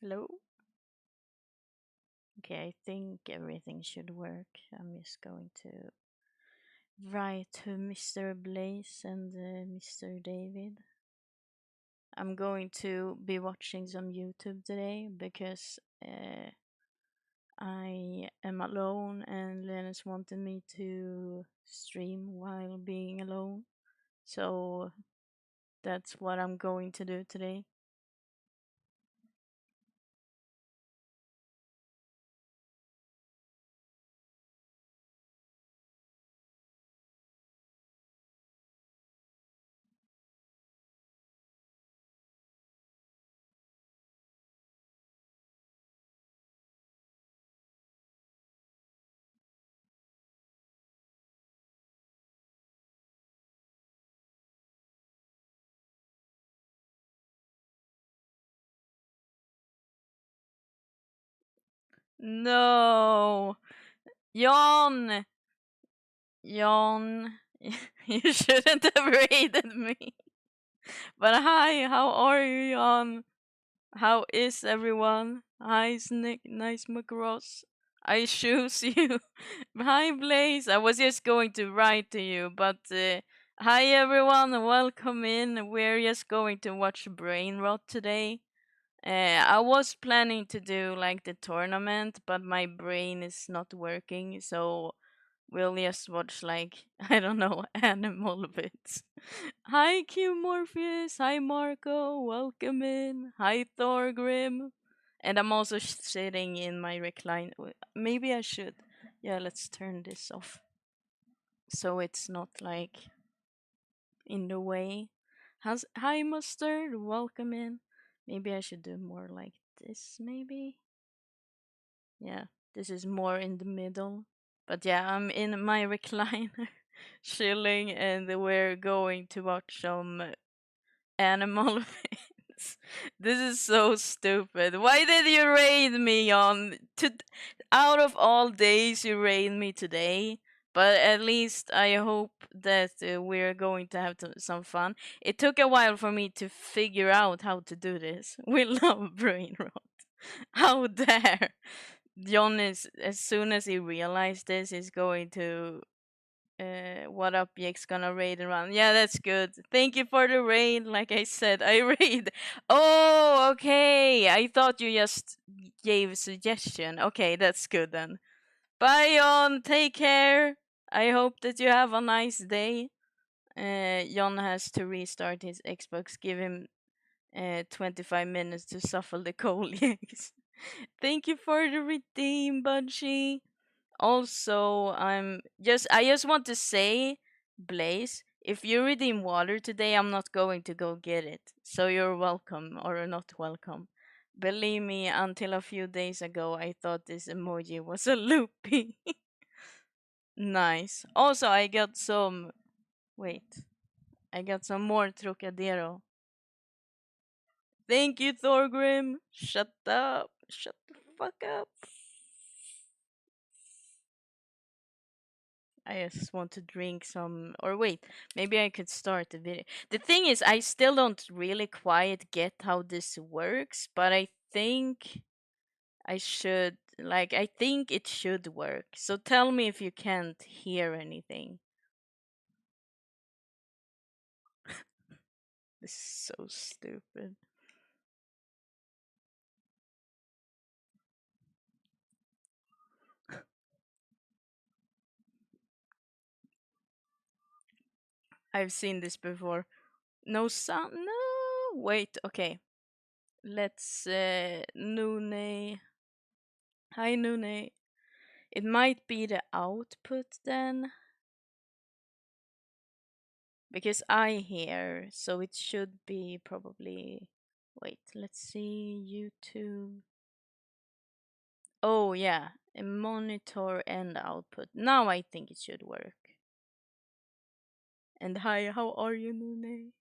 Hello? Okay, I think everything should work. I'm just going to write to Mr. Blaze and Mr. David. I'm going to be watching some YouTube today because I am alone and Linus wanted me to stream while being alone. So that's what I'm going to do today. No! Jan! Jan, you shouldn't have raided me. But hi, how are you, Jan? How is everyone? Hi, Snick, nice McRoss. I choose you. Hi, Blaze. I was just going to write to you, but hi, everyone. Welcome in. We're just going to watch Brainrot today. I was planning to do like the tournament, but my brain is not working, so we'll just watch like I don't know animal bits. Hi Q Morpheus, hi Marco, welcome in. Hi Thorgrim, and I'm also sitting in my recline. Maybe I should. Yeah, let's turn this off so it's not like in the way. Hi Mustard, welcome in. Maybe I should do more like this. Maybe. Yeah, this is more in the middle. But yeah, I'm in my recliner, chilling, and we're going to watch some animal things. This is so stupid. Why did you raid me on out of all days you raid me today? But at least I hope that we're going to have some fun. It took a while for me to figure out how to do this. We love brain rot. How dare! John is, as soon as he realized this, he's going to what up, Jake's gonna raid around. Yeah, that's good. Thank you for the raid. Like I said, I raid. Oh, okay. I thought you just gave a suggestion. Okay, that's good then. Bye, Jon. Take care. I hope that you have a nice day. Jon has to restart his Xbox. Give him 25 minutes to shuffle the coal eggs. Thank you for the redeem, Budgie. Also, I just want to say, Blaze, if you redeem water today, I'm not going to go get it. So you're welcome or not welcome. Believe me, until a few days ago, I thought this emoji was a loopy. Nice. Also, I got some. Wait, I got some more Trocadero. Thank you, Thorgrim. Shut up. Shut the fuck up. I just want to drink some. Or wait, maybe I could start the video. The thing is, I still don't really quite get how this works, but I think I should. Like, I think it should work. So tell me if you can't hear anything. This is so stupid. I've seen this before. No sound. No. Wait. Okay. Let's. Nune. Hi, Nune. It might be the output then. Because I hear, so it should be probably. Wait, let's see. YouTube. Oh, yeah. A monitor and output. Now I think it should work. And hi, how are you, Nune?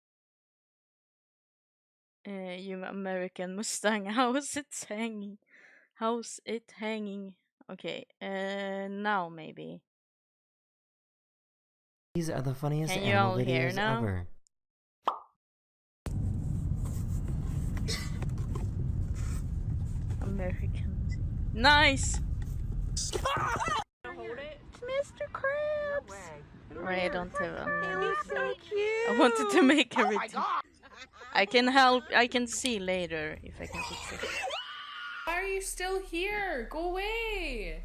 You American Mustang, how's it hanging? How's it hanging? Okay, now maybe. These are the funniest Can you animal all hear videos now? ever. Americans. Nice! Mr. Krabs! Right, I don't have unlimited. So cute. I wanted to make everything. I can help. I can see later if I can fix it. Why are you still here? Go away.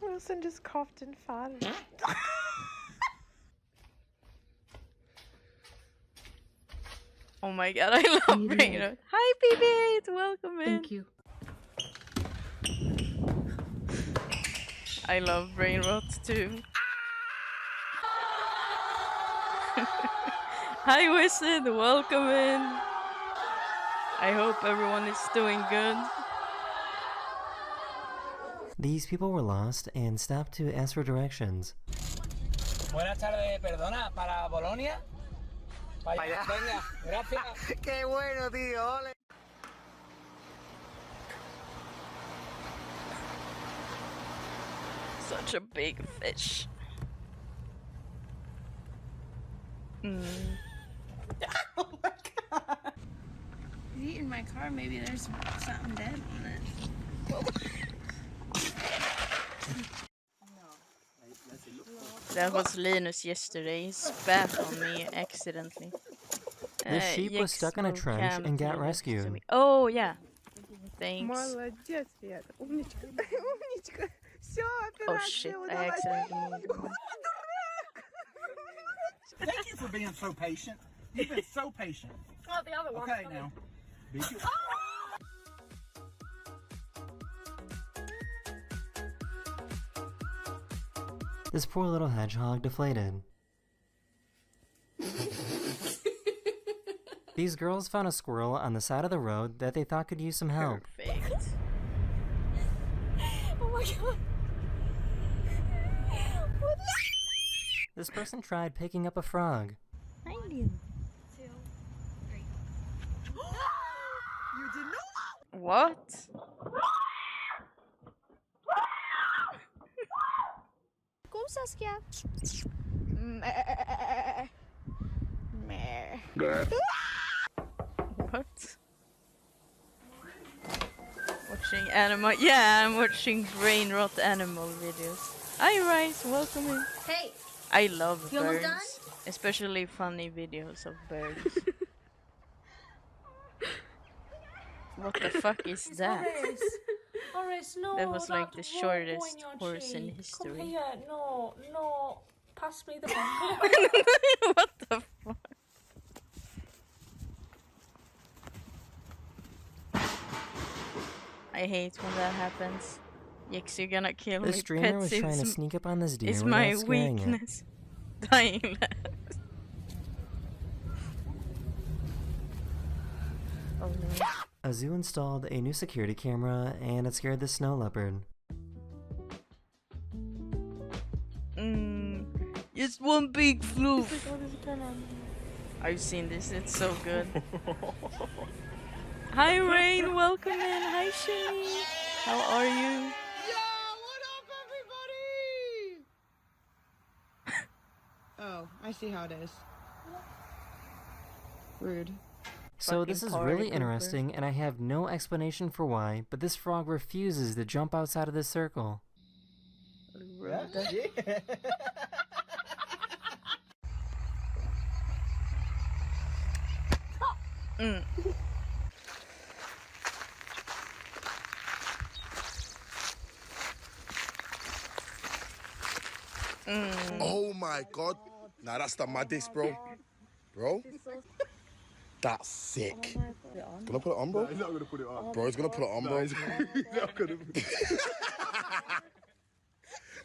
Wilson just coughed and farted. Oh my god, I love brainrot. Hi, BB8! Welcome in. Thank you. I love brainrot too. Hi, Wizard. Welcome in. I hope everyone is doing good. These people were lost and stopped to ask for directions. Buenas tardes, perdona, para Bolonia. Vaya, venga, gracias. Qué bueno, tío. Ole. Such a big fish. Oh my god. He's eating my car. Maybe there's something dead on it. That was Linus yesterday. He spat on me accidentally. This sheep was stuck in a Yexmo trench cam and got to me. rescued. Oh, yeah. Thanks. Молодец, Свет. Умничка. Умничка. Все, Oh операция shit, I удалась. accidentally moved on. Thank you for being so patient. You've been so patient. Oh, the other one. Okay, now. Be good. This poor little hedgehog deflated. These girls found a squirrel on the side of the road that they thought could use some help. Perfect. Oh my god. What is... This person tried picking up a frog. Thank you. 2, 3. You did not. What? Go, Saskia. What? Watching animal. Yeah, I'm watching brainrot animal videos. Hi, Rice. Welcome in. Hey. I love You almost birds. done? Especially funny videos of birds. What the fuck is that? Horace, no. That was like the that won't shortest go in your horse in cheek. history. Come here. No, no. Pass me the bottle. What the fuck? I hate when that happens. Yix, you're gonna kill This me. streamer was Pets trying to is, sneak up on this deer is without my scaring it. weakness. Dying last. Oh no. A zoo installed a new security camera and it scared the snow leopard. It's one big floof. I've seen this, it's so good. Hi Rain, welcome in. Hi Shani. How are you? What up, everybody? Oh, I see how it is. Rude. So Fucking this is party really pooper. interesting and I have no explanation for why, but this frog refuses to jump outside of this circle. Oh my god. Nah, that's the maddest, bro. Bro? That's sick. Gonna put it on, bro? He's not gonna put it on. Bro, he's gonna put it on, bro. He's not gonna.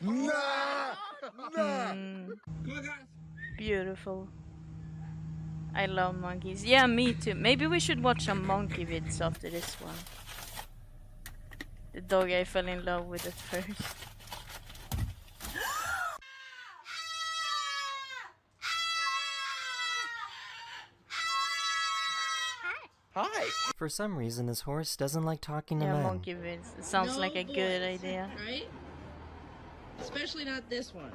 Nah! Nah! Beautiful. I love monkeys. Yeah, me too. Maybe we should watch some monkey vids after this one. The dog I fell in love with at first. Hi. For some reason, this horse doesn't like talking to Yeah, men. monkey vids. It sounds like a good idea. Right? Especially not this one.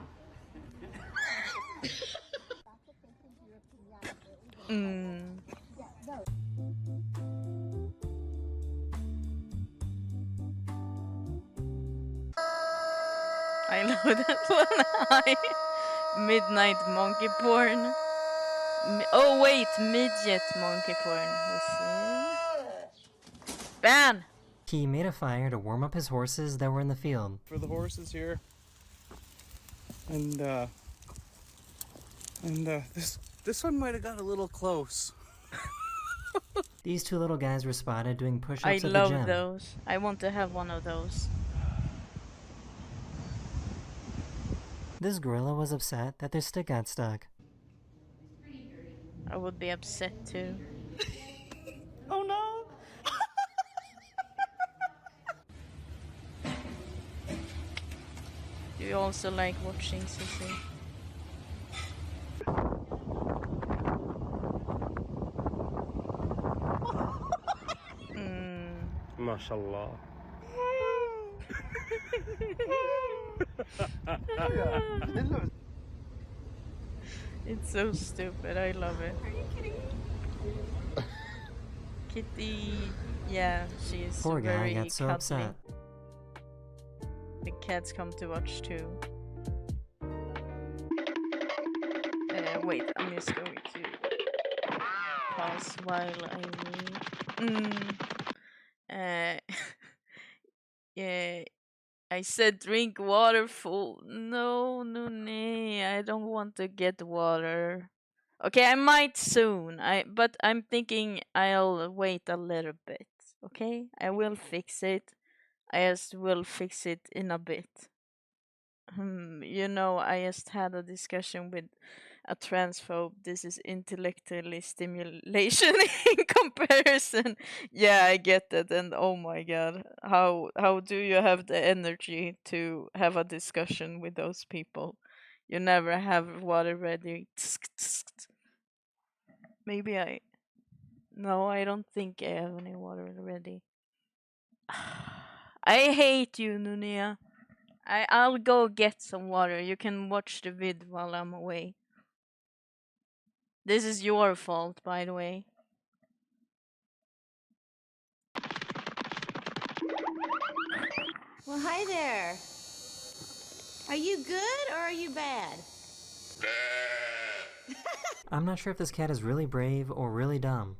that one. Hi. Midnight monkey porn. Oh wait, midget monkey porn. We see. Ban! He made a fire to warm up his horses that were in the field. For the horses here. And this one might have got a little close. These two little guys were spotted doing push-ups I at the love gym. those. I want to have one of those. This gorilla was upset that their stick got stuck. I would be upset too. Oh no! Do you also like watching Sissy? MashaAllah. It's so stupid. I love it. Are you kidding me? Kitty. Yeah, she is Poor guy very got so cuddly. upset. The cats come to watch too. Wait, I'm just going to pause while I read. Yeah, I said drink water full. No, I don't want to get water. Okay, I might soon. But I'm thinking I'll wait a little bit. Okay, I will fix it. I just will fix it in a bit. You know, I just had a discussion with a transphobe. This is intellectually stimulation in comparison. Yeah, I get that, and oh my god, how do you have the energy to have a discussion with those people? You never have water ready. Maybe no, I don't think I have any water ready. I hate you, Nunia. I'll go get some water. You can watch the vid while I'm away. This is your fault, by the way. Well, hi there. Are you good or are you bad? I'm not sure if this cat is really brave or really dumb.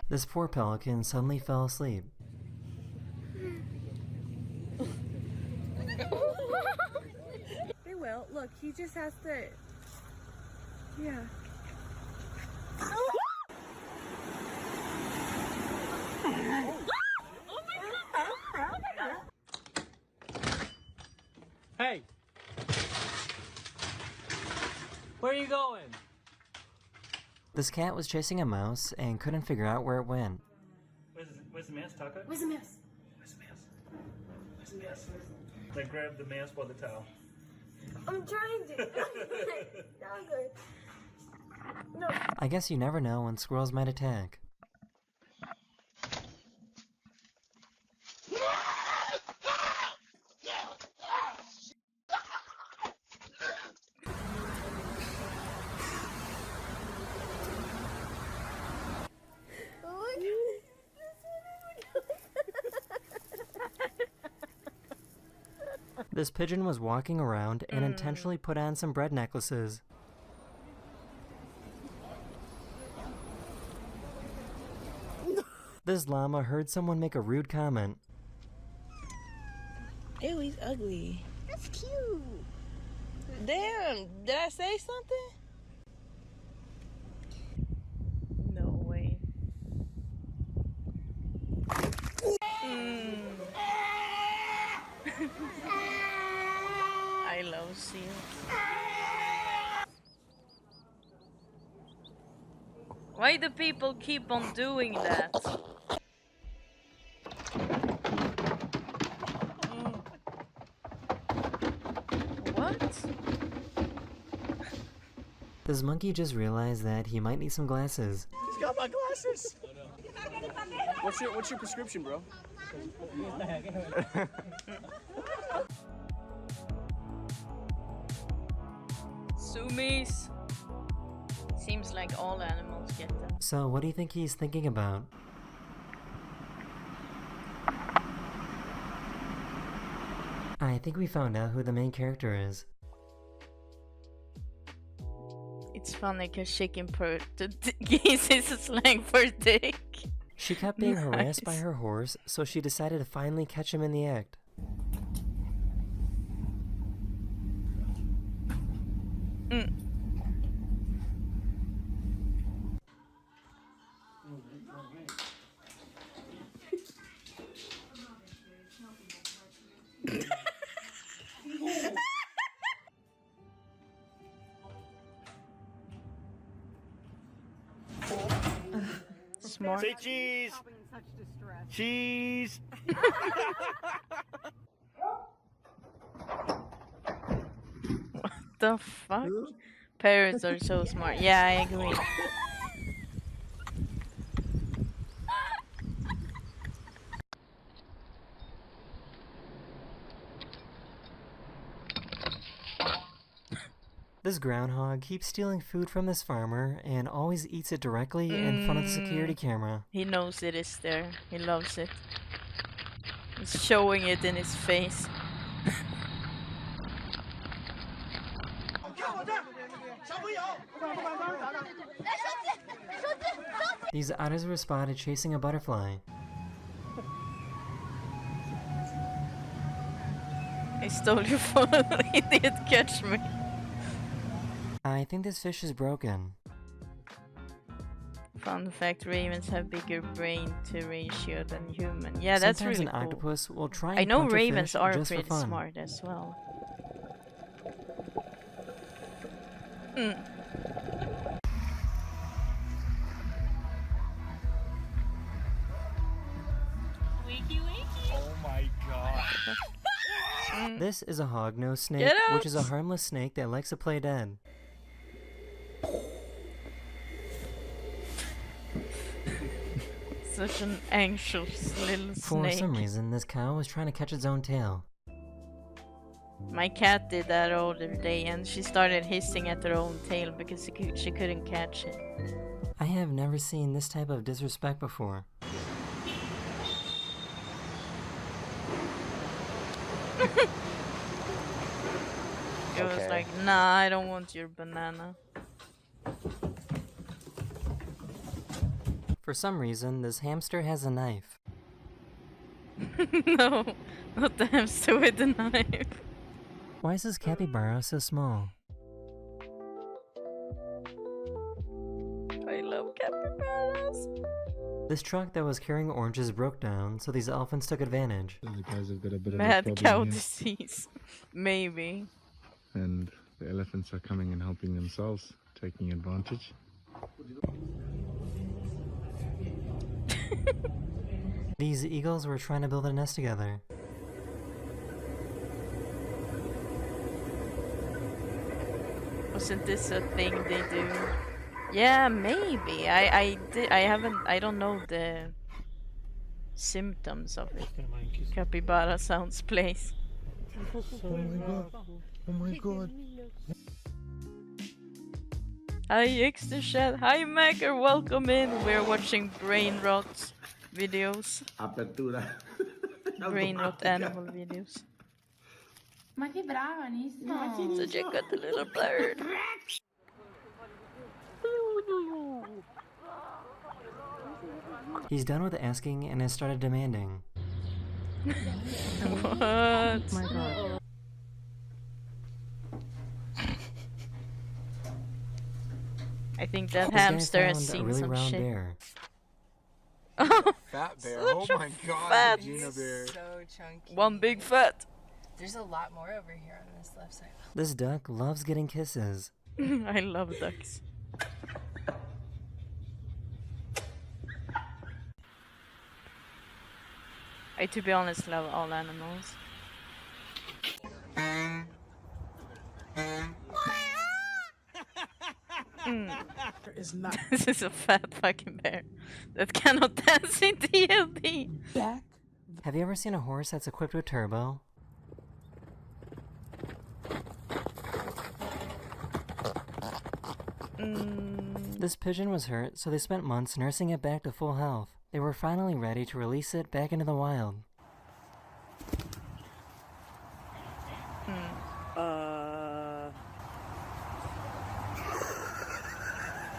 This poor pelican suddenly fell asleep. They will. Look, he just has to. Yeah. Hey! Where are you going? This cat was chasing a mouse and couldn't figure out where it went. Where's the mouse, Taco? Where's the mouse? Where's the mouse? Where's the mouse? Then grab the mouse by the tail. I'm trying to. Dogger. No. I guess you never know when squirrels might attack. This pigeon was walking around and intentionally put on some bread necklaces. This llama heard someone make a rude comment. Ew, he's ugly. That's cute. Damn, did I say something? No way. I love seals. Why do people keep on doing that? What? This monkey just realized that he might need some glasses. He's got my glasses! What's your prescription, bro? Sumis. Seems like all animals get them. So what do you think he's thinking about? I think we found out who the main character is. It's funny because chicken per geese is a slang for dick. She kept being harassed by her horse, so she decided to finally catch him in the act. Smart. Say cheese. Cheese. What the fuck? Parrots are so smart. Yeah, I agree. This groundhog keeps stealing food from this farmer and always eats it directly in front of the security camera. He knows it is there. He loves it. He's showing it in his face. These otters were spotted chasing a butterfly. I stole your phone. He did catch me. I think this fish is broken. Fun fact, ravens have bigger brain to ratio than human. Yeah, that's Sometimes really an cool. octopus will try and I know punch a ravens fish are just for pretty fun. smart as well. Oh my god. This is a hognose snake, Get which is a out! harmless snake that likes to play dead. Such an anxious little For snake. some reason, this cow was trying to catch its own tail. My cat did that all the day and she started hissing at her own tail because she couldn't catch it. I have never seen this type of disrespect before. It was like, nah, I don't want your banana. For some reason, this hamster has a knife. No, not the hamster with the knife. Why is this capybara so small? I love capybaras. This truck that was carrying oranges broke down, so these elephants took advantage. The guys have got a bit of a Mad problem cow here, disease. Maybe. and the elephants are coming and helping themselves, taking advantage. These eagles were trying to build a nest together. Wasn't this a thing they do? Yeah, maybe. I don't know the symptoms of it. Capybara sounds place. Oh my god. Oh my god. Hi Extra Chat. Hi Macker, welcome in. We're watching brainrot videos. Apertura. Brainrot animal videos. Ma che brava, Nista. So check out the little bird. He's done with asking and has started demanding. What? My god. I think that This guy hamster has found a seen really some round shit. bear. Fat bear. Such Oh a my god. fat- Gina bear. So chunky. One big fat. There's a lot more over here on this left side. This duck loves getting kisses. I love ducks. I, to be honest, love all animals. This is a fat fucking bear that cannot dance in DLD. Have you ever seen a horse that's equipped with turbo? This pigeon was hurt, so they spent months nursing it back to full health. They were finally ready to release it back into the wild.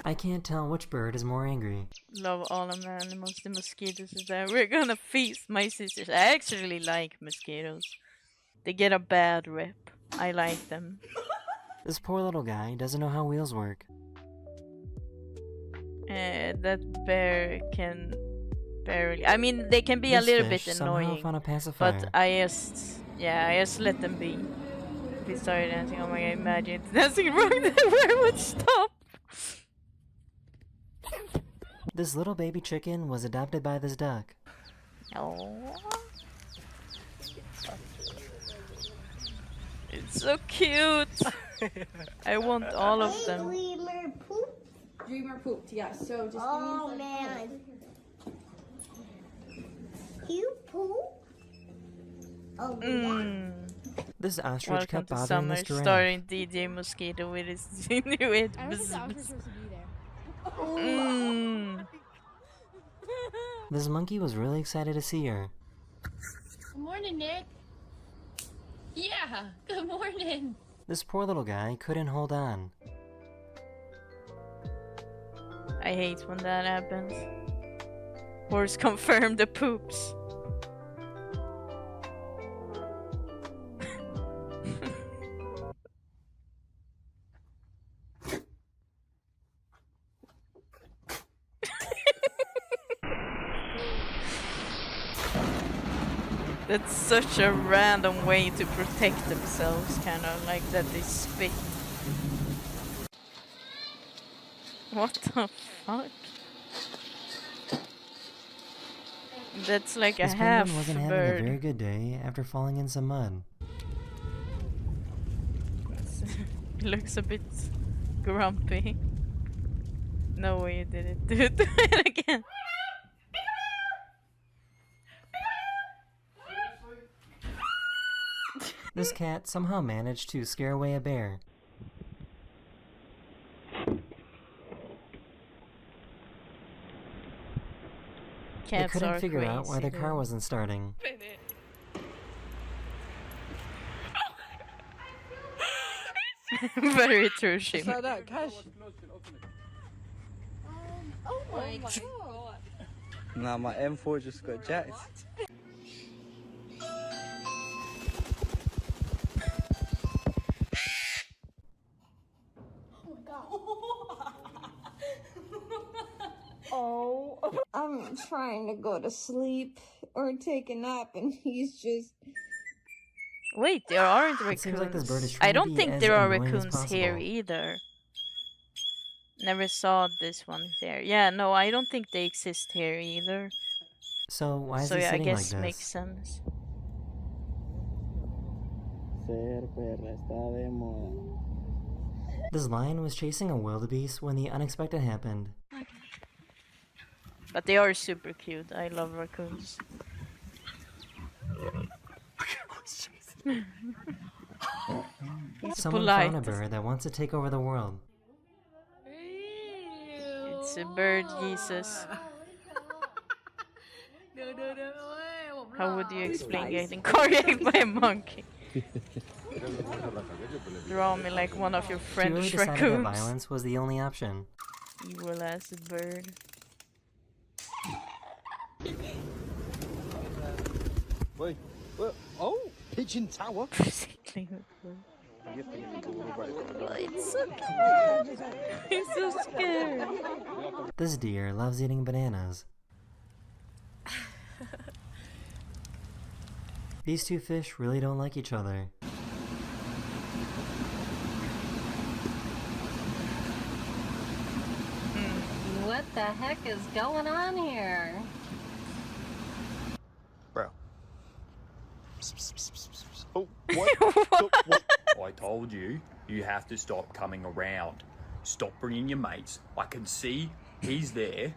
I can't tell which bird is more angry. Love all of my animals. The mosquitoes is there. We're gonna feast my sisters. I actually like mosquitoes. They get a bad rep. I like them. This poor little guy doesn't know how wheels work. That bear can barely. I mean, they can be a This little fish bit somehow annoying, found a pacifier. but I just let them be. If he started dancing, oh my god, imagine it's dancing wrong. The bear would stop. This little baby chicken was adopted by this duck. Oh. It's so cute. I want all of them. Dreamer poop? Dreamer pooped, yes. So just Oh man. You poop? Oh, This ostrich Welcome kept to bothering summer, this giraffe. starring DJ Mosquito with his Inuit. I don't think the officer's supposed to be there. This monkey was really excited to see her. Good morning, Nick. Yeah, good morning. This poor little guy couldn't hold on. I hate when that happens. Horse confirmed the poops. That's such a random way to protect themselves, kind of like that they spit. What the fuck? That's like This a half penguin wasn't having a bird. very good day after falling in some mud. It looks a bit grumpy. No way you did it. Do it again. This cat somehow managed to scare away a bear. They Cats couldn't are figure out why their crazy, car dude. wasn't starting. Very true, Shim. that, Cash. Oh my god. Nah, my M4 just got jacked. Oh, I'm trying to go to sleep or take a nap, and he's just. Wait, there aren't It seems like this bird is raccoons. trying I to don't be think as there are annoying as raccoons here possible. either. Never saw this one there. Yeah, no, I don't think they exist here either. So why is So he yeah, I sitting guess like makes this? sense. Ser perra está de moda. This lion was chasing a wildebeest when the unexpected happened. But they are super cute. I love raccoons. It's Someone polite. found a bird that wants to take over the world. It's a bird, Jesus. How would you explain getting carjacked by a monkey? Draw me like one of your She French really decided that raccoons. violence was the only option. Evil ass bird. Wait, oh, Pigeon Tower. It's so cute. He's so scared. This deer loves eating bananas. These two fish really don't like each other. What the heck is going on here? Bro. Oh, what? I told you, you have to stop coming around. Stop bringing your mates. I can see he's there.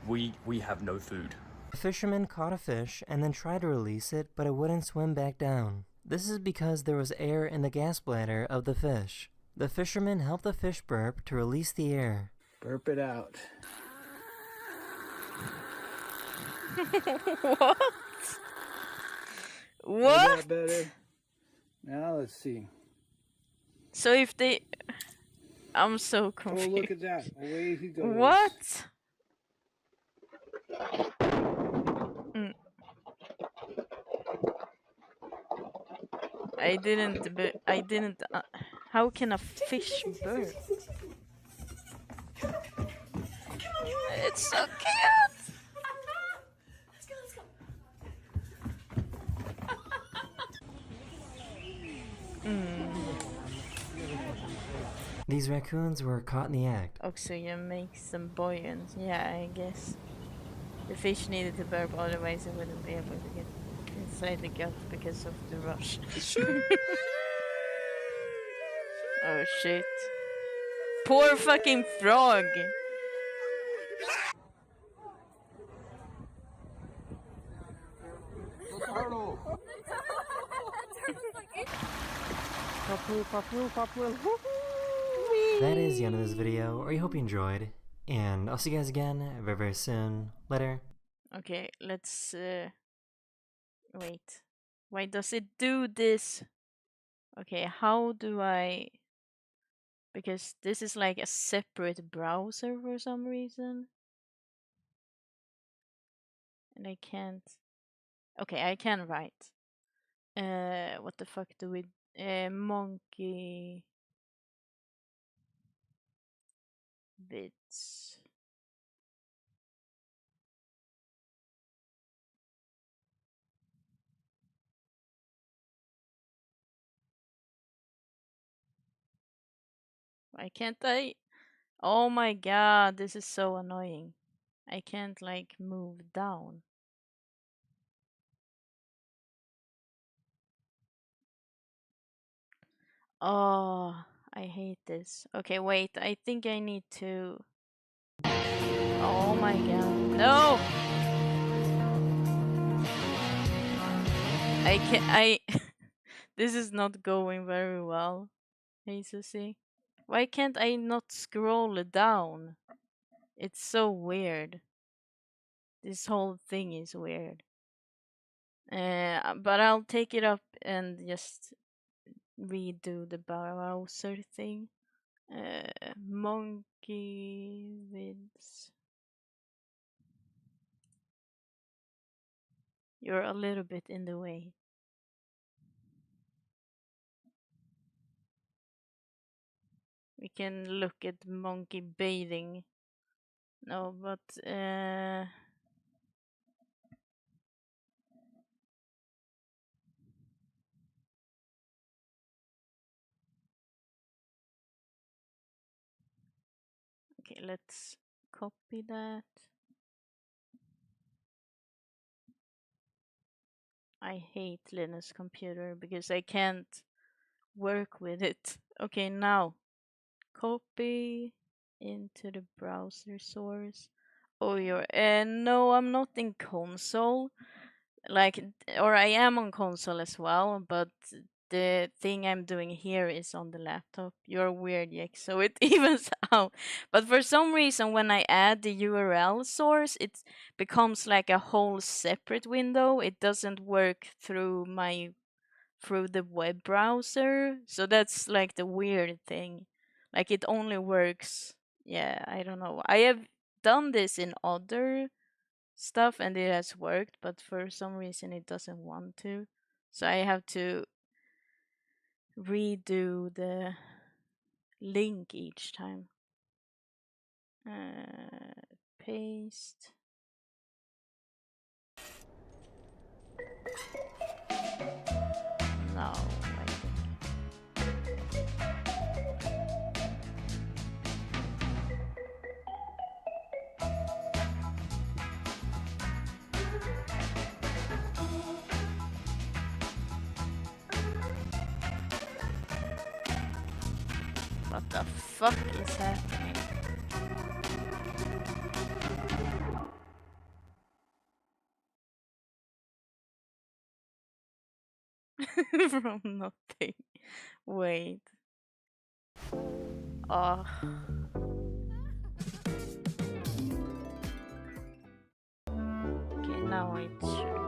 We have no food. The fisherman caught a fish and then tried to release it, but it wouldn't swim back down. This is because there was air in the gas bladder of the fish. The fisherman helped the fish burp to release the air. Burp it out. What? What? Is that better? Now let's see. So if they... I'm so confused. Oh, look at that. Away he goes. What? Mm. I didn't... how can a fish burp? It's so cute! These raccoons were caught in the act. Oxygen makes them buoyant. Yeah, I guess. The fish needed to burp, otherwise it wouldn't be able to get inside the gut because of the rush. Oh shit. Poor fucking frog! That is the end of this video, or I hope you enjoyed. And I'll see you guys again very, very soon. Later. Okay, let's wait. Why does it do this? Okay, how do I... Because this is like a separate browser for some reason. And I can't... Okay, I can write. What the fuck do we... monkey... Bits... Why can't I... Oh my god, this is so annoying. I can't like move down. Oh, I hate this. Okay, wait, I think I need to... Oh my god. No! I can't... This is not going very well. Hey, Susie. Why can't I not scroll down? It's so weird. This whole thing is weird. But I'll take it up and just redo the browser thing. Monkey vids. You're a little bit in the way. We can look at monkey bathing. No, but okay, let's copy that. I hate Linux computer because I can't work with it. Okay, now copy into the browser source. Oh, you're no, I'm not in console. Like, or I am on console as well, but the thing I'm doing here is on the laptop. You're weird, Yek, so it evens out. But for some reason, when I add the URL source, it becomes like a whole separate window. It doesn't work through the web browser. So that's like the weird thing. Like it only works. Yeah, I don't know. I have done this in other stuff and it has worked, but for some reason it doesn't want to. So I have to redo the link each time. Paste. No, I What the fuck is happening? From nothing. Wait. Oh. how it should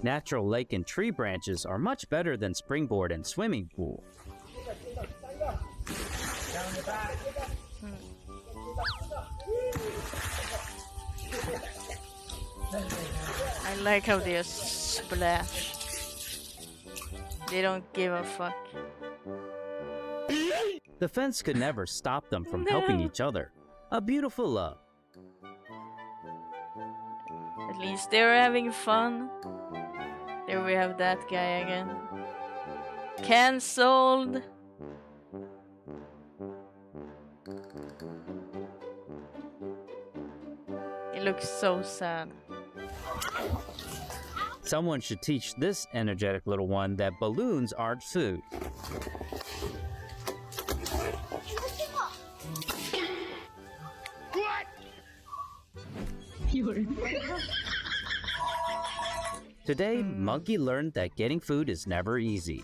Natural lake and tree branches are much better than springboard and swimming pool. I like how they splash. They don't give a fuck. The fence could never stop them from helping each other. A beautiful love. At least they were having fun. There we have that guy again. Cancelled. He looks so sad. Someone should teach this energetic little one that balloons aren't food. Today, Monkey learned that getting food is never easy.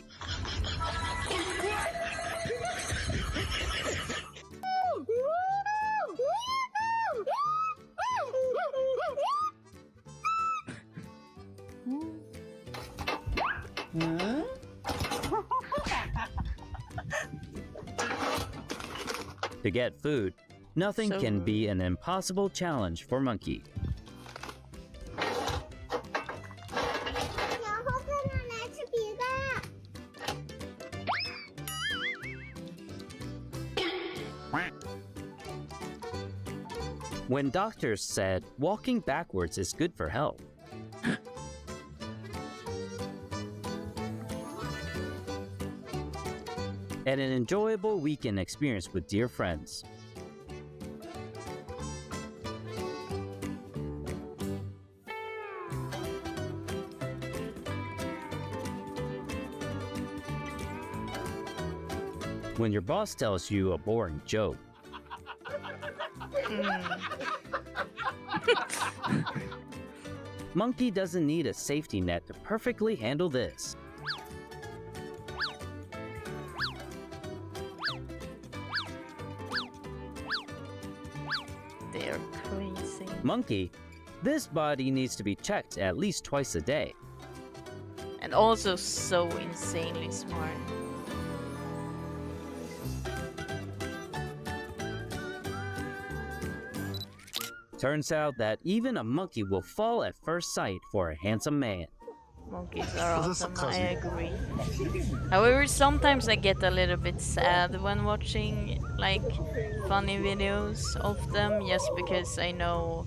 To get food, nothing can be an impossible challenge for Monkey. When doctors said walking backwards is good for health, and an enjoyable weekend experience with dear friends. When your boss tells you a boring joke, Monkey doesn't need a safety net to perfectly handle this. They're crazy. Monkey, this body needs to be checked at least twice a day. And also so insanely smart. Turns out that even a monkey will fall at first sight for a handsome man. Monkeys are awesome, I agree. However, sometimes I get a little bit sad when watching like funny videos of them, just because I know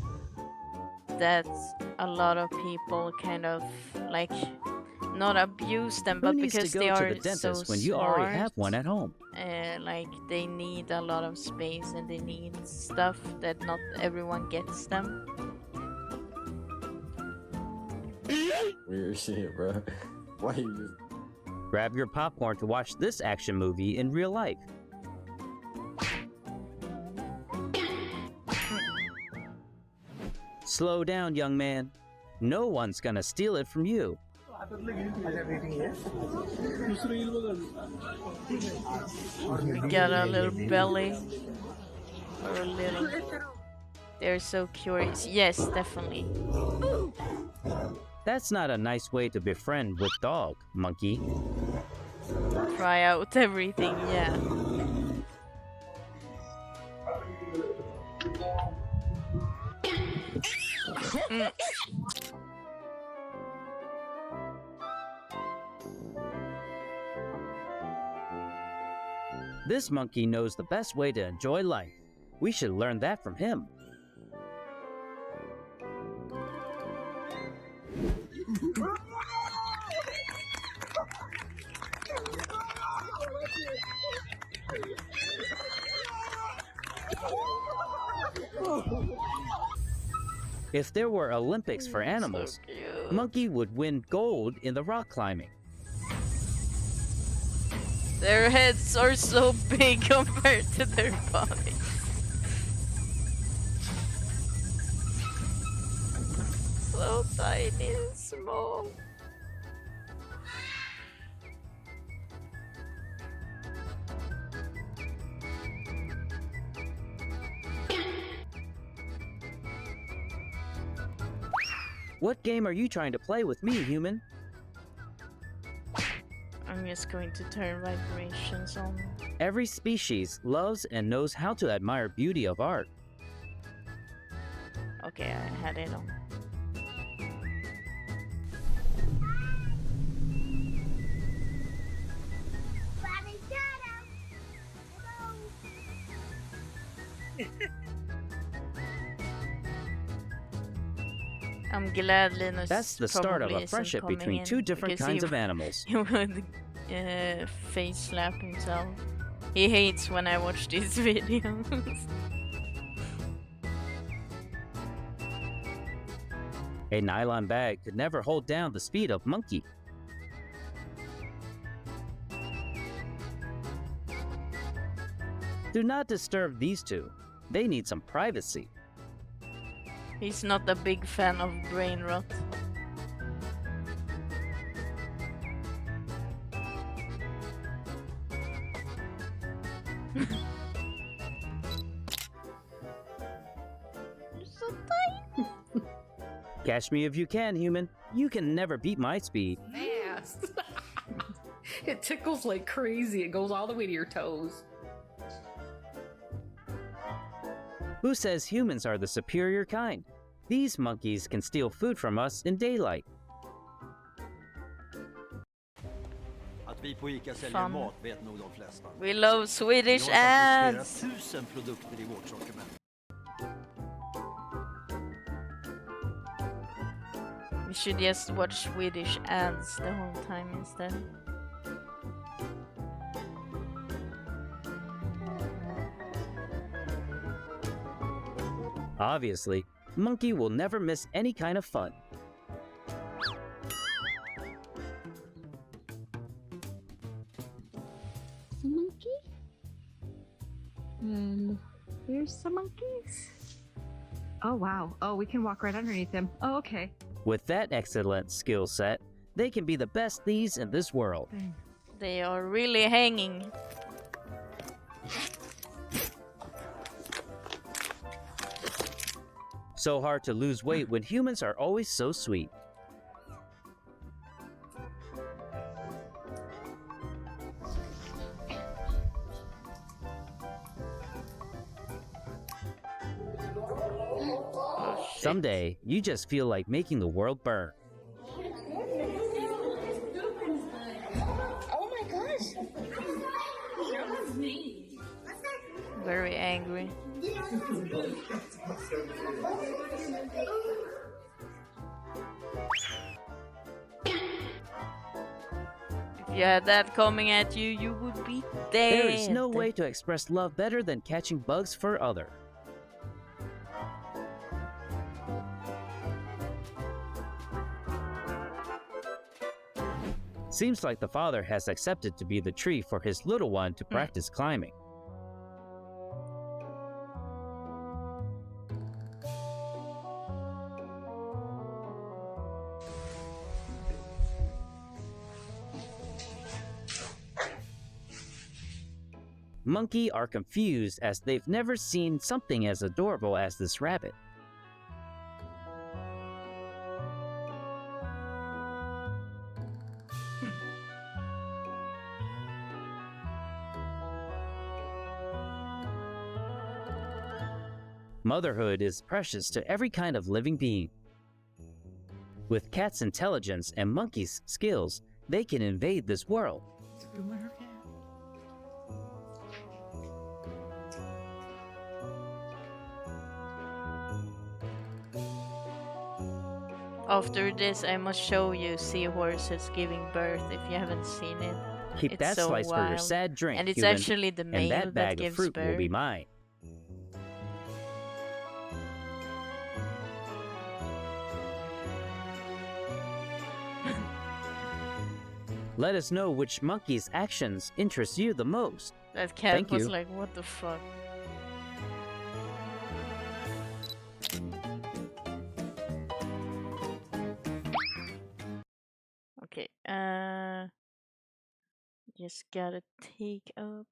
that a lot of people kind of like not abuse them, but Who needs because to they go to are the dentist so when you smart, already have one at home? like they need a lot of space and they need stuff that not everyone gets them. Weird shit, bro. Why you just... Grab your popcorn to watch this action movie in real life. Slow down, young man. No one's gonna steal it from you. Got a little belly. Or a little. They're so curious. Yes, definitely. That's not a nice way to befriend with dog, Monkey. Try out everything, yeah. This monkey knows the best way to enjoy life. We should learn that from him. If there were Olympics for animals, Monkey would win gold in the rock climbing. Their heads are so big compared to their bodies. So tiny and small. What game are you trying to play with me, human? I'm just going to turn vibrations on. Every species loves and knows how to admire beauty of art. Okay, I had it on. I'm glad Linus. That's the start of probably a friendship isn't coming between in two different because kinds of animals. He would face slap himself. He hates when I watch these videos. A nylon bag could never hold down the speed of Monkey. Do not disturb these two. They need some privacy. He's not a big fan of brain rot. You're so tiny. Catch me if you can, human. You can never beat my speed. Fast. It tickles like crazy. It goes all the way to your toes. Who says humans are the superior kind? These monkeys can steal food from us in daylight. Att vi på ICA säljer Fun. mat vet nog de flesta. We love Swedish Vi har ads. faktiskt flera tusen produkter i vårt sortiment. We should just watch Swedish ads the whole time instead. Obviously, Monkey will never miss any kind of fun. The monkey? And here's some monkeys. Oh, wow. Oh, we can walk right underneath them. Oh, okay. With that excellent skill set, they can be the best thieves in this world. They are really hanging. So hard to lose weight when humans are always so sweet. Someday, you just feel like making the world burn. Oh my gosh. Very angry. If you had that coming at you, you would be dead. There is no way to express love better than catching bugs for other. Seems like the father has accepted to be the tree for his little one to practice climbing. Monkey are confused as they've never seen something as adorable as this rabbit. Motherhood is precious to every kind of living being. With cats' intelligence and monkeys' skills, they can invade this world. After this, I must show you seahorses giving birth if you haven't seen it. Keep It's that so slice for your wild. sad drink, And it's human, actually the male and that bag of gives fruit birth. will be mine. Let us know which monkey's actions interest you the most. That cat Thank was you. like, what the fuck? Okay, just gotta take up.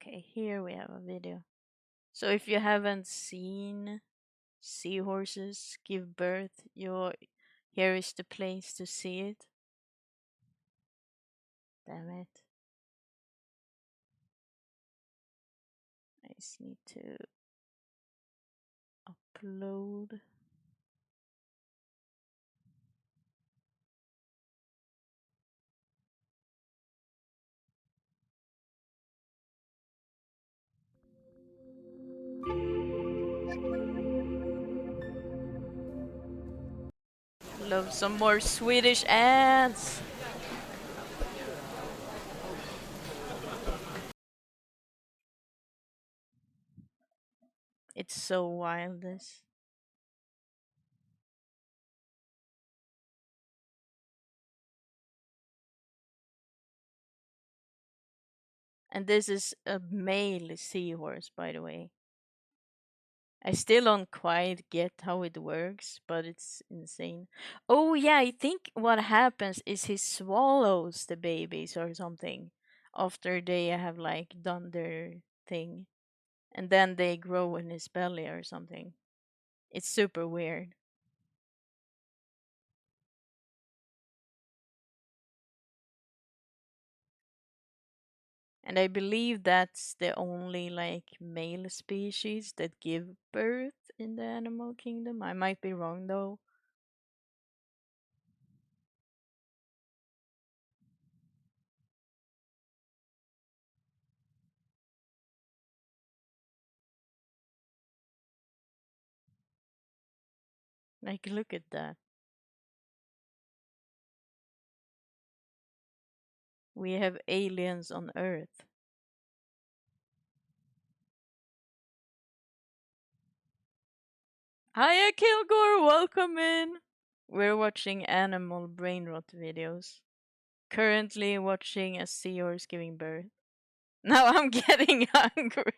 Okay, here we have a video. So if you haven't seen seahorses give birth, here is the place to see it. Damn it. I just need to upload. Love some more Swedish ads. It's so wild, this. And this is a male seahorse, by the way. I still don't quite get how it works, but it's insane. Oh yeah, I think what happens is he swallows the babies or something after they have like done their thing. And then they grow in his belly or something. It's super weird. And I believe that's the only like male species that give birth in the animal kingdom. I might be wrong though. Like, look at that. We have aliens on Earth. Hiya, Kilgore, welcome in. We're watching animal brainrot videos. Currently watching a seahorse giving birth. Now I'm getting hungry.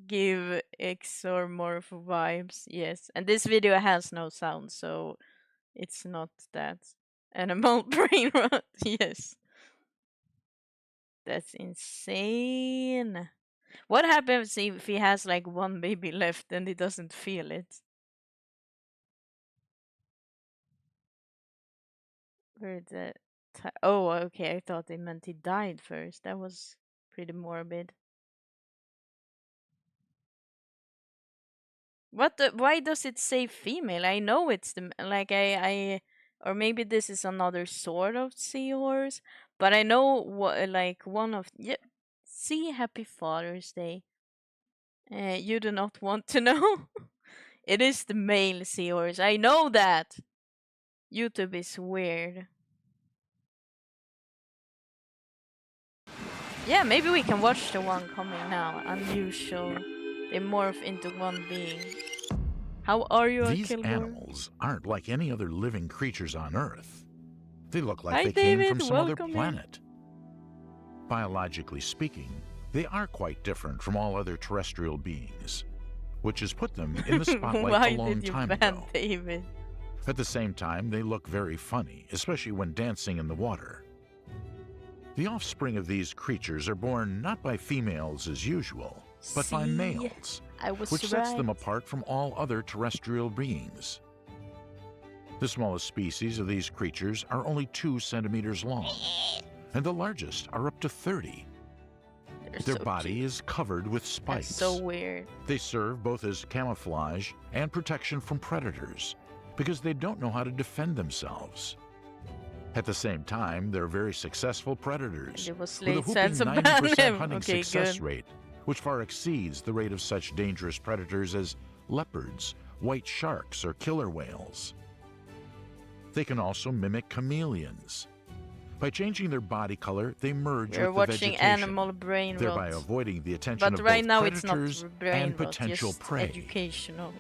Give exormorph vibes, yes. And this video has no sound, so it's not that. Animal brainrot, yes. That's insane. What happens if he has like one baby left and he doesn't feel it? Where the oh, okay, I thought they meant he died first. That was pretty morbid. What the, why does it say female? I know it's the like I or maybe this is another sort of seahorse, but I know what like one of yeah. See, happy Father's Day. You do not want to know. It is the male seahorse. I know that. YouTube is weird. Yeah, maybe we can watch the one coming now. Unusual. They morph into one being. How are you, These Kilgore? animals aren't like any other living creatures on Earth. They look like Hi, they David. came from some other Welcome in. planet. Biologically speaking, they are quite different from all other terrestrial beings, which has put them in the spotlight a long time ago. David? At the same time, they look very funny, especially when dancing in the water. The offspring of these creatures are born not by females as usual, but by males, which sets them apart from all other terrestrial beings. The smallest species of these creatures are only 2 centimeters long, and the largest are up to 30. Their body is covered with spikes. That's so weird. They serve both as camouflage and protection from predators, because they don't know how to defend themselves. At the same time, they're very successful predators, with a whooping 90% hunting success rate, which far exceeds the rate of such dangerous predators as leopards, white sharks, or killer whales. They can also mimic chameleons. By changing their body color, they merge We're with the watching vegetation, Animal Brain thereby Rot. avoiding the attention But of right both now predators it's not brain and rot, potential just prey. educational.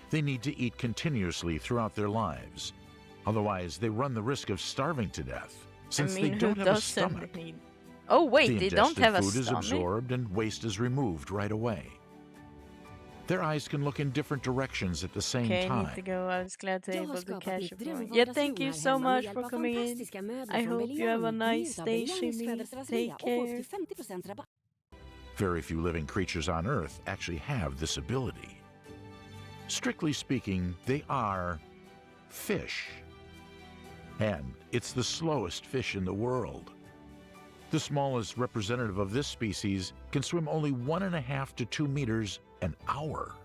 They need to eat continuously throughout their lives. Otherwise, they run the risk of starving to death, since they don't have a stomach. Need... Oh wait, the they don't have a food is stomach? absorbed and waste is removed right away. Their eyes can look in different directions at the same Okay, I time. need to go. I was glad to able to catch a point. Yeah, thank you so much for coming in. I hope you have a nice day, Shimmy. Take care. Very few living creatures on Earth actually have this ability. Strictly speaking, they are fish. And it's the slowest fish in the world. The smallest representative of this species can swim only 1.5 to 2 meters an hour.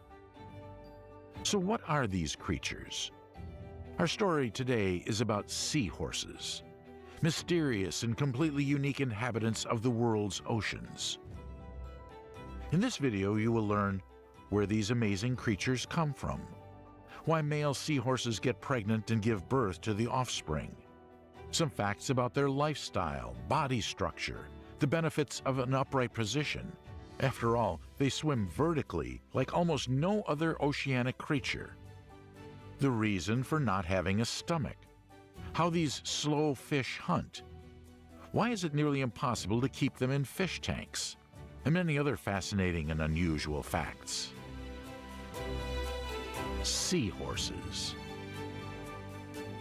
So what are these creatures? Our story today is about seahorses, mysterious and completely unique inhabitants of the world's oceans. In this video, you will learn where these amazing creatures come from, why male seahorses get pregnant and give birth to the offspring, some facts about their lifestyle, body structure, the benefits of an upright position. After all, they swim vertically like almost no other oceanic creature. The reason for not having a stomach, how these slow fish hunt, why is it nearly impossible to keep them in fish tanks, and many other fascinating and unusual facts. Seahorses.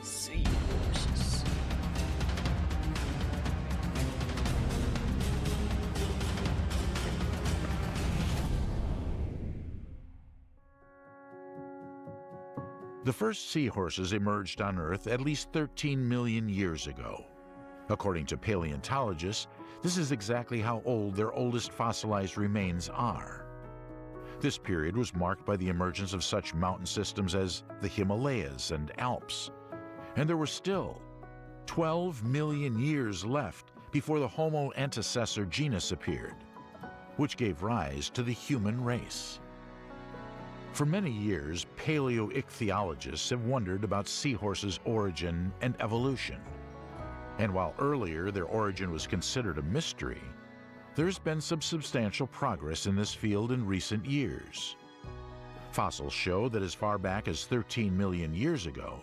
Seahorses. The first seahorses emerged on Earth at least 13 million years ago. According to paleontologists, this is exactly how old their oldest fossilized remains are. This period was marked by the emergence of such mountain systems as the Himalayas and Alps. And there were still 12 million years left before the Homo antecessor genus appeared, which gave rise to the human race. For many years, paleoichthyologists have wondered about seahorses' origin and evolution. And while earlier their origin was considered a mystery, there's been some substantial progress in this field in recent years. Fossils show that as far back as 13 million years ago,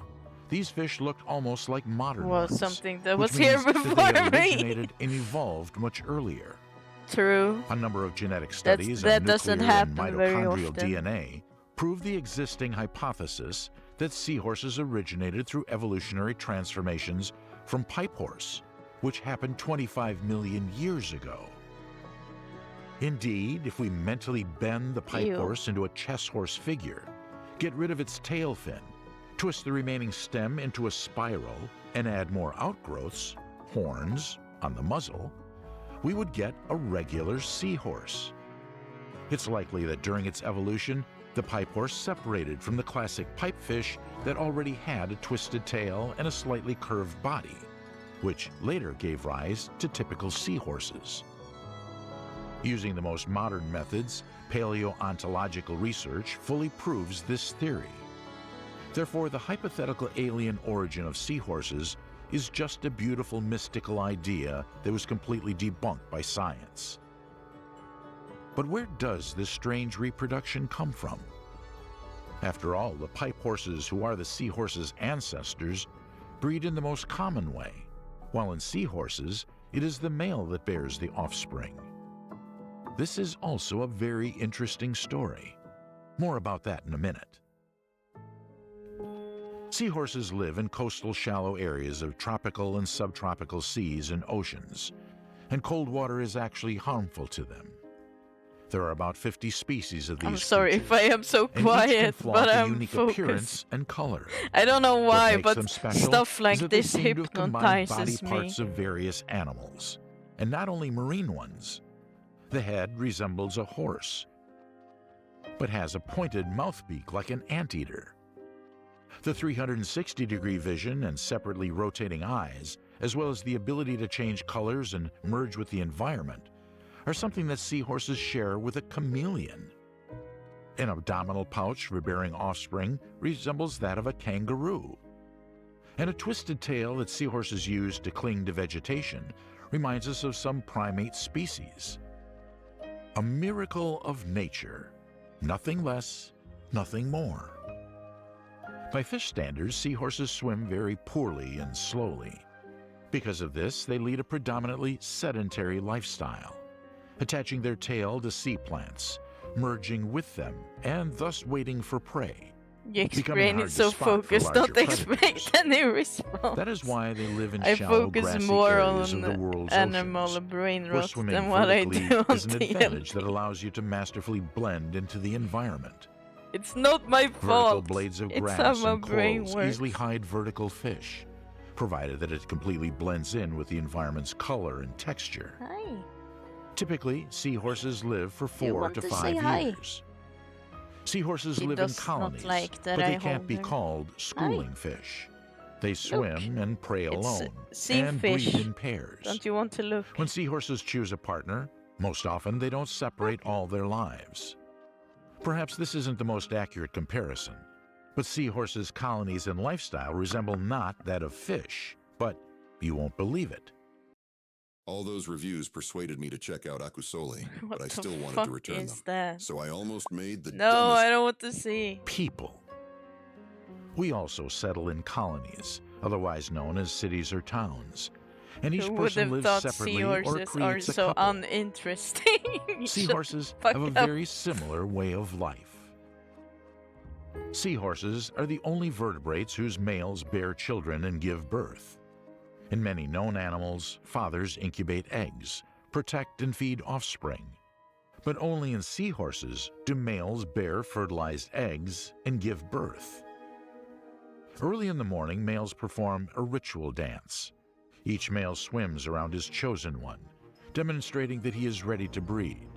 these fish looked almost like modern ones, Something that which was here means that before they had me. originated and evolved much earlier. True. A number of genetic studies that on doesn't nuclear and happen very mitochondrial often. DNA prove the existing hypothesis that seahorses originated through evolutionary transformations from pipe horse, which happened 25 million years ago. Indeed, if we mentally bend the pipe horse into a chess horse figure, get rid of its tail fin, twist the remaining stem into a spiral, and add more outgrowths, horns, on the muzzle, we would get a regular seahorse. It's likely that during its evolution, the pipe horse separated from the classic pipefish that already had a twisted tail and a slightly curved body, which later gave rise to typical seahorses. Using the most modern methods, paleontological research fully proves this theory. Therefore, the hypothetical alien origin of seahorses is just a beautiful mystical idea that was completely debunked by science. But where does this strange reproduction come from? After all, the pipe horses, who are the seahorses' ancestors, breed in the most common way, while in seahorses, it is the male that bears the offspring. This is also a very interesting story. More about that in a minute. Seahorses live in coastal shallow areas of tropical and subtropical seas and oceans, and cold water is actually harmful to them. There are about 50 species of these I'm sorry creatures, if I am so and each can quiet, flaunt but a I'm unique focused. appearance and color. I don't know What why, makes but them special stuff like is that they this seem to have combined body hypnotizes me. parts of various animals, and not only marine ones. The head resembles a horse, but has a pointed mouthbeak like an anteater. The 360-degree vision and separately rotating eyes, as well as the ability to change colors and merge with the environment, are something that seahorses share with a chameleon. An abdominal pouch for bearing offspring resembles that of a kangaroo. And a twisted tail that seahorses use to cling to vegetation reminds us of some primate species. A miracle of nature, nothing less, nothing more. By fish standards, seahorses swim very poorly and slowly. Because of this, they lead a predominantly sedentary lifestyle, attaching their tail to sea plants, merging with them and thus waiting for prey. You becoming explain hard it to so spot for focused, larger don't expect any response. That is why they live in I shallow, focus grassy more areas on of the world's animal oceans, brain where rot swimming than what I vertically do on is an advantage that TLC. allows you to masterfully blend into the environment. It's not my Vertical fault. blades of It's how grass my and brain corals works. easily hide vertical fish, provided that it completely blends in with the environment's color and texture. Hi. Typically, seahorses live for You 4 want to to 5 say hi? years. Seahorses He live in does not colonies, like that but they I can't hold be him. called schooling fish. They swim and prey It's alone sea and fish. breed in pairs. Don't you want to look? When seahorses choose a partner, most often they don't separate all their lives. Perhaps this isn't the most accurate comparison, but seahorses' colonies and lifestyle resemble not that of fish, but you won't believe it. All those reviews persuaded me to check out Akusole, What but I the still wanted fuck to return is them. that? So I almost made the No, dumbest... I don't want to see. People. We also settle in colonies, otherwise known as cities or towns, and each Who would person have lives thought separately or seahorses are creates a so couple. uninteresting? Shut Seahorses the have a fuck up. very similar way of life. Seahorses are the only vertebrates whose males bear children and give birth. In many known animals, fathers incubate eggs, protect and feed offspring. But only in seahorses do males bear fertilized eggs and give birth. Early in the morning, males perform a ritual dance. Each male swims around his chosen one, demonstrating that he is ready to breed.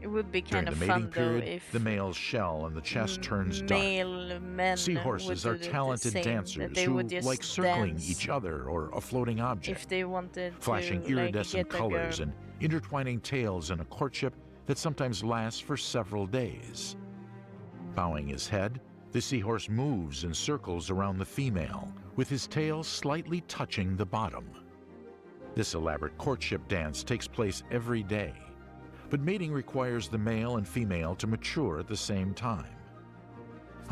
It would be During kind the of mating fun though period, if the male's shell on the chest turns dark. male men Seahorses would are do the talented same, dancers that they who would just like circling dance each other or a floating object, if they wanted flashing to iridescent like, get a colors girl. and intertwining tails in a courtship that sometimes lasts for several days. Bowing his head, the seahorse moves in circles around the female, with his tail slightly touching the bottom. This elaborate courtship dance takes place every day, but mating requires the male and female to mature at the same time.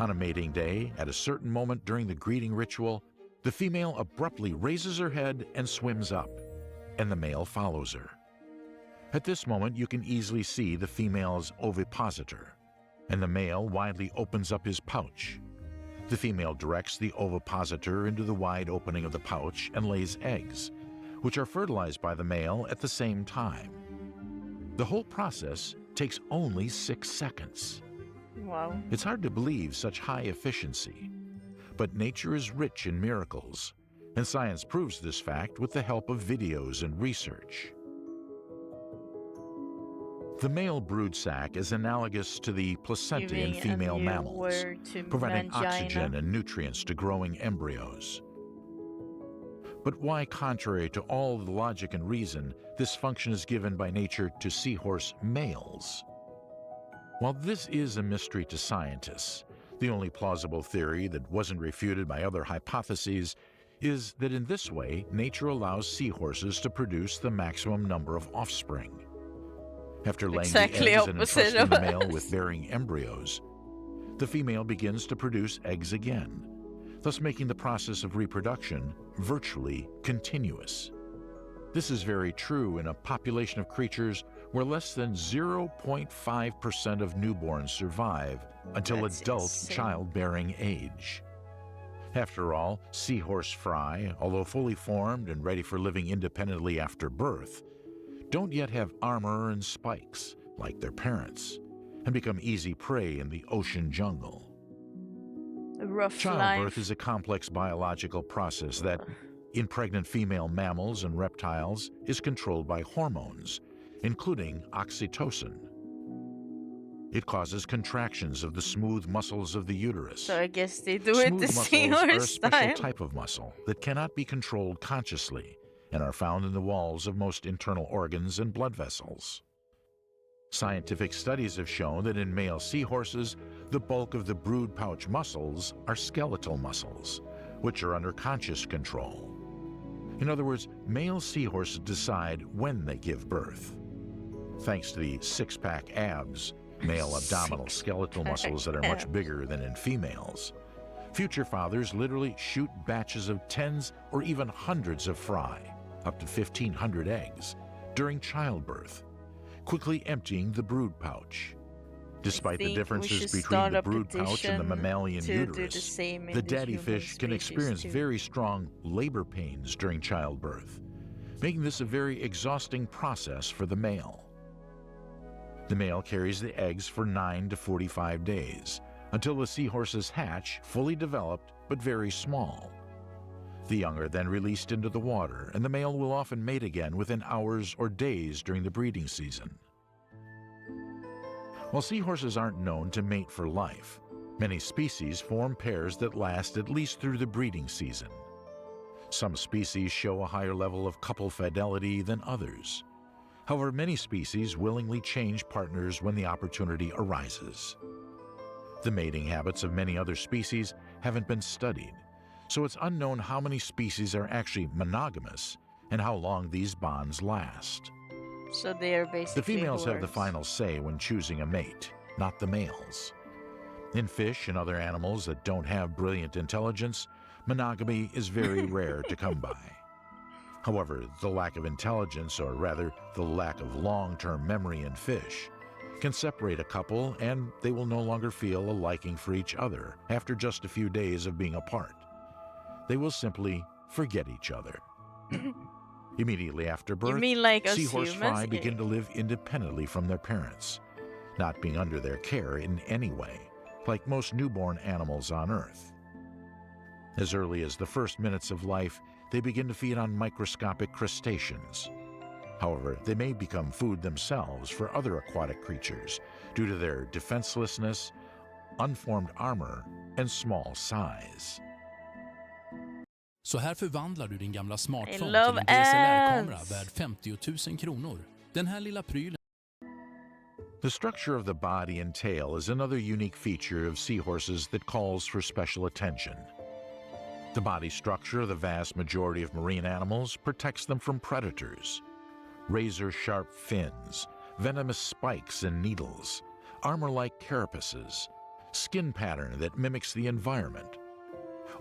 On a mating day, at a certain moment during the greeting ritual, the female abruptly raises her head and swims up, and the male follows her. At this moment, you can easily see the female's ovipositor, and the male widely opens up his pouch. The female directs the ovipositor into the wide opening of the pouch and lays eggs, which are fertilized by the male at the same time. The whole process takes only 6 seconds. Wow. It's hard to believe such high efficiency, but nature is rich in miracles, and science proves this fact with the help of videos and research. The male brood sac is analogous to the placenta in Giving a female new mammals, word to providing mangina. oxygen and nutrients to growing embryos. But why, contrary to all the logic and reason, this function is given by nature to seahorse males? While this is a mystery to scientists, the only plausible theory that wasn't refuted by other hypotheses is that in this way, nature allows seahorses to produce the maximum number of offspring. After laying Exactly the eggs and opposite entrusting of the male us. with bearing embryos, the female begins to produce eggs again, thus making the process of reproduction virtually continuous. This is very true in a population of creatures where less than 0.5% of newborns survive until That's adult insane. childbearing age. After all, seahorse fry, although fully formed and ready for living independently after birth, don't yet have armor and spikes like their parents, and become easy prey in the ocean jungle. A rough Childbirth life. is a complex biological process that, in pregnant female mammals and reptiles, is controlled by hormones, including oxytocin. It causes contractions of the smooth muscles of the uterus. So I guess they do it the Smooth muscles are a seahorse special style. type of muscle that cannot be controlled consciously and are found in the walls of most internal organs and blood vessels. Scientific studies have shown that in male seahorses, the bulk of the brood pouch muscles are skeletal muscles, which are under conscious control. In other words, male seahorses decide when they give birth. Thanks to the six-pack abs, male abdominal skeletal muscles that are much bigger than in females, future fathers literally shoot batches of tens or even hundreds of fry, up to 1,500 eggs, during childbirth, quickly emptying the brood pouch. Despite the think we differences should between start the a brood pouch and the petition mammalian to do the uterus, same in the the daddy human fish can species experience too. very strong labor pains during childbirth, making this a very exhausting process for the male. The male carries the eggs for 9 to 45 days, until the seahorses hatch, fully developed but very small. The young are then released into the water, and the male will often mate again within hours or days during the breeding season. While seahorses aren't known to mate for life, many species form pairs that last at least through the breeding season. Some species show a higher level of couple fidelity than others. However, many species willingly change partners when the opportunity arises. The mating habits of many other species haven't been studied, so it's unknown how many species are actually monogamous and how long these bonds last. So they are basically The females have the whores. final say when choosing a mate, not the males. In fish and other animals that don't have brilliant intelligence, monogamy is very rare to come by. However, the lack of intelligence, or rather the lack of long-term memory in fish, can separate a couple and they will no longer feel a liking for each other after just a few days of being apart. They will simply forget each other. Immediately after birth, mean like us seahorse humans? fry begin to live independently from their parents, not being under their care in any way, like most newborn animals on Earth. As early as the first minutes of life, they begin to feed on microscopic crustaceans. However, they may become food themselves for other aquatic creatures due to their defenselessness, unformed armor, and small size. Så här förvandlar du din gamla smartphone till love en DSLR-kamera ads. värd 50 000 kronor. Den här lilla prylen. The structure of the body and tail is another unique feature of seahorses that calls for special attention. The body structure of the vast majority of marine animals protects them from predators. Razor-sharp fins, venomous spikes and needles, armor-like carapaces, skin pattern that mimics the environment.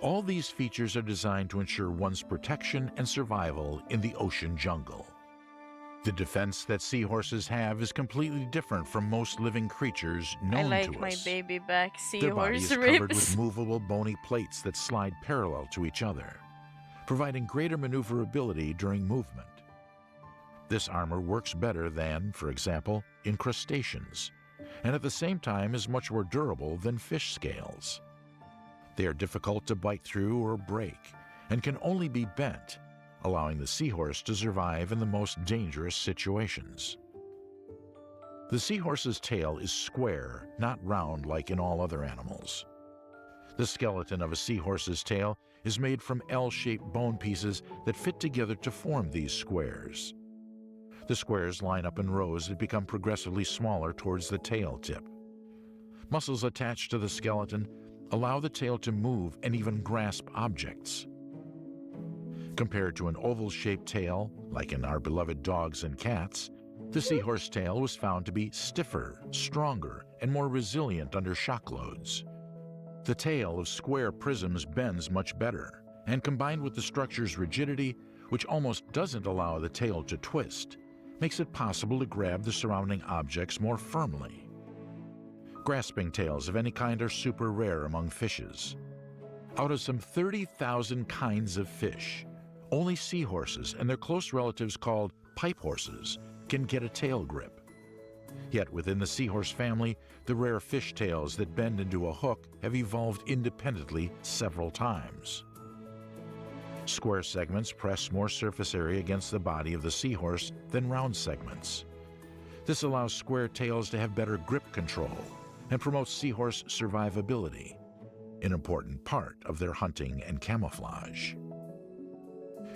All these features are designed to ensure one's protection and survival in the ocean jungle. The defense that seahorses have is completely different from most living creatures known I like to my us. baby back Their body seahorse is covered ribs. with movable bony plates that slide parallel to each other, providing greater maneuverability during movement. This armor works better than, for example, in crustaceans, and at the same time is much more durable than fish scales. They are difficult to bite through or break, and can only be bent, allowing the seahorse to survive in the most dangerous situations. The seahorse's tail is square, not round like in all other animals. The skeleton of a seahorse's tail is made from L-shaped bone pieces that fit together to form these squares. The squares line up in rows that become progressively smaller towards the tail tip. Muscles attached to the skeleton allow the tail to move and even grasp objects. Compared to an oval-shaped tail, like in our beloved dogs and cats, the seahorse tail was found to be stiffer, stronger, and more resilient under shock loads. The tail of square prisms bends much better, and combined with the structure's rigidity, which almost doesn't allow the tail to twist, makes it possible to grab the surrounding objects more firmly. Grasping tails of any kind are super rare among fishes. Out of some 30,000 kinds of fish, only seahorses and their close relatives called pipe horses can get a tail grip. Yet within the seahorse family, the rare fish tails that bend into a hook have evolved independently several times. Square segments press more surface area against the body of the seahorse than round segments. This allows square tails to have better grip control and promotes seahorse survivability, an important part of their hunting and camouflage.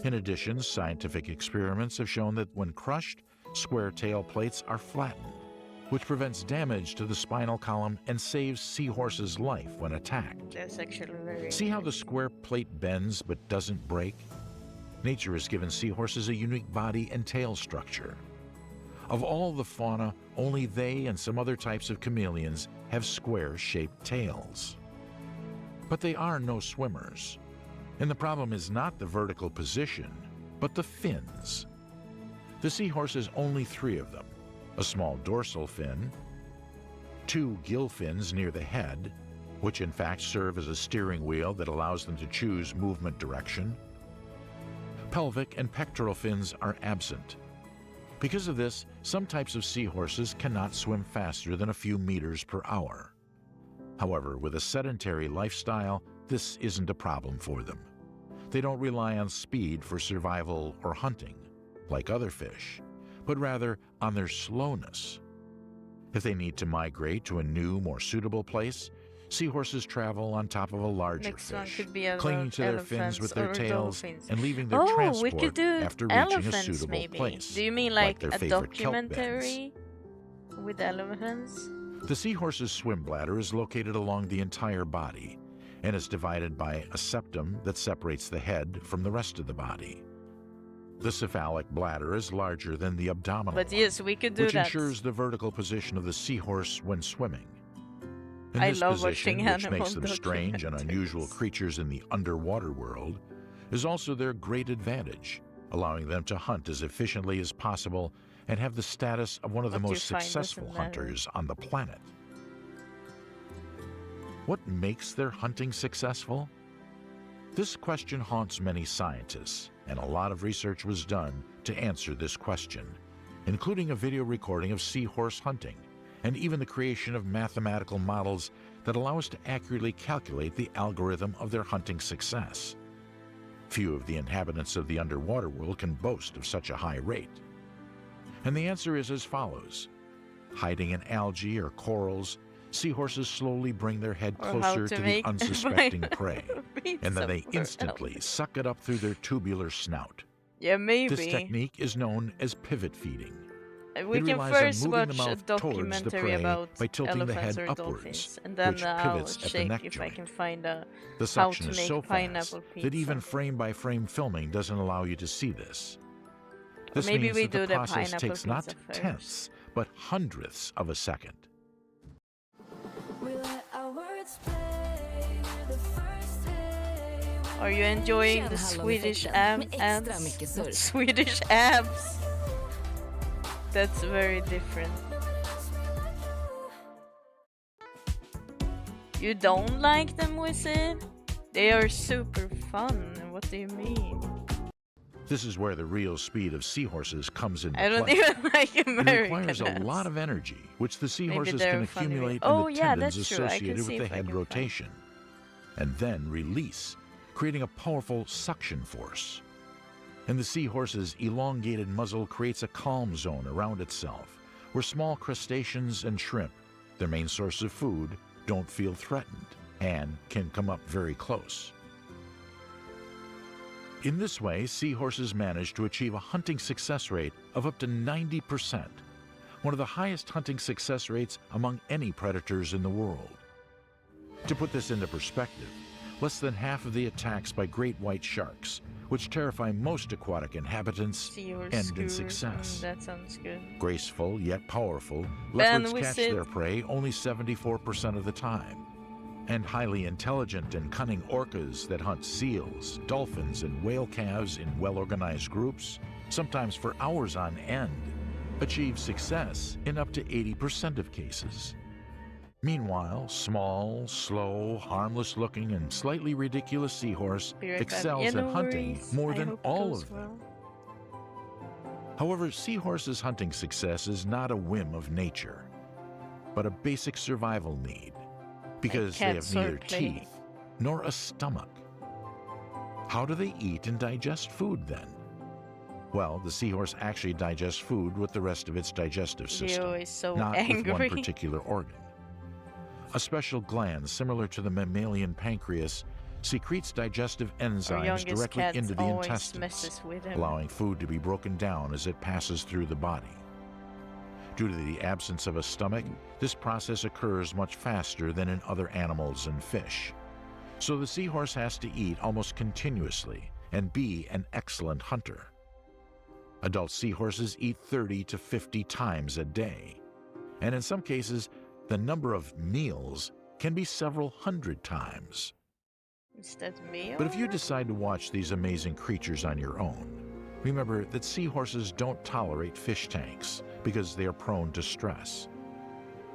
In addition, scientific experiments have shown that when crushed, square tail plates are flattened, which prevents damage to the spinal column and saves seahorses' life when attacked. That's actually very See how the square plate bends but doesn't break? Nature has given seahorses a unique body and tail structure. Of all the fauna, only they and some other types of chameleons have square-shaped tails. But they are no swimmers. And the problem is not the vertical position, but the fins. The seahorse has only 3 of them: a small dorsal fin, 2 gill fins near the head, which in fact serve as a steering wheel that allows them to choose movement direction. Pelvic and pectoral fins are absent. Because of this, some types of seahorses cannot swim faster than a few meters per hour. However, with a sedentary lifestyle, this isn't a problem for them. They don't rely on speed for survival or hunting, like other fish, but rather on their slowness. If they need to migrate to a new, more suitable place, seahorses travel on top of a larger Next one fish, could be clinging to their fins elephants with their or tails dolphins. and leaving their Oh, we transport could do after reaching a elephants suitable maybe. place. Do you mean like like their a favorite kelp beds. documentary with elephants? The seahorse's swim bladder is located along the entire body and is divided by a septum that separates the head from the rest of the body. The cephalic bladder is larger than the abdominal But yes, we could do which that. ensures the vertical position of the seahorse when swimming. In I this love position, watching which animal makes them strange and unusual documentaries. creatures in the underwater world, is also their great advantage, allowing them to hunt as efficiently as possible and have the status of one of the What you most find successful doesn't matter. hunters on the planet. What makes their hunting successful? This question haunts many scientists, and a lot of research was done to answer this question, including a video recording of seahorse hunting, and even the creation of mathematical models that allow us to accurately calculate the algorithm of their hunting success. Few of the inhabitants of the underwater world can boast of such a high rate. And the answer is as follows. Hiding in algae or corals, seahorses slowly bring their head Or how closer to to the make unsuspecting pineapple prey, pizza and then they for instantly suck it up through their tubular snout. Yeah, maybe. This technique is known as pivot feeding. We It can relies first on moving watch the a mouth towards the documentary prey about by tilting the elephants head or upwards, dolphins, and then which I'll pivots at the check neck if I joint. can find a The how suction to is make so pineapple fast pizza. that even frame-by-frame filming doesn't allow you to see this. Or This maybe means we that do the the process pineapple takes not pizza first. tenths, but hundredths of a second. Are you enjoying the Swedish abs? Not Swedish abs. That's very different. You don't like them, Wizard? They are super fun. What do you mean? This is where the real speed of seahorses comes into I don't play. even like It American requires a abs. lot of energy, which the seahorses they're can funny. accumulate Oh, in the yeah, tendons that's true. I can associated see with the if I head can find- rotation, and then release, creating a powerful suction force. And the seahorse's elongated muzzle creates a calm zone around itself, where small crustaceans and shrimp, their main source of food, don't feel threatened and can come up very close. In this way, seahorses manage to achieve a hunting success rate of up to 90%, one of the highest hunting success rates among any predators in the world. To put this into perspective, less than half of the attacks by great white sharks, which terrify most aquatic inhabitants, See your end in skewer. success. That sounds good. Graceful yet powerful, Ben, leopards we catch sit- their prey only 74% of the time. And highly intelligent and cunning orcas that hunt seals, dolphins, and whale calves in well-organized groups, sometimes for hours on end, achieve success in up to 80% of cases. Meanwhile, small, slow, harmless-looking, and slightly ridiculous seahorse Be right back. excels Yeah, at no hunting worries. more I than hope it all goes of them. well. However, seahorses' hunting success is not a whim of nature, but a basic survival need, because they have cats are neither playing. teeth nor a stomach. How do they eat and digest food then? Well, the seahorse actually digests food with the rest of its digestive system, Leo is so not with one angry. particular organ. A special gland similar to the mammalian pancreas secretes digestive Our enzymes youngest directly cat into the always intestines, messes with him. allowing food to be broken down as it passes through the body. Due to the absence of a stomach, this process occurs much faster than in other animals and fish. So the seahorse has to eat almost continuously and be an excellent hunter. Adult seahorses eat 30 to 50 times a day, and in some cases, the number of meals can be several hundred times. Is that me? But if you decide to watch these amazing creatures on your own, remember that seahorses don't tolerate fish tanks because they are prone to stress.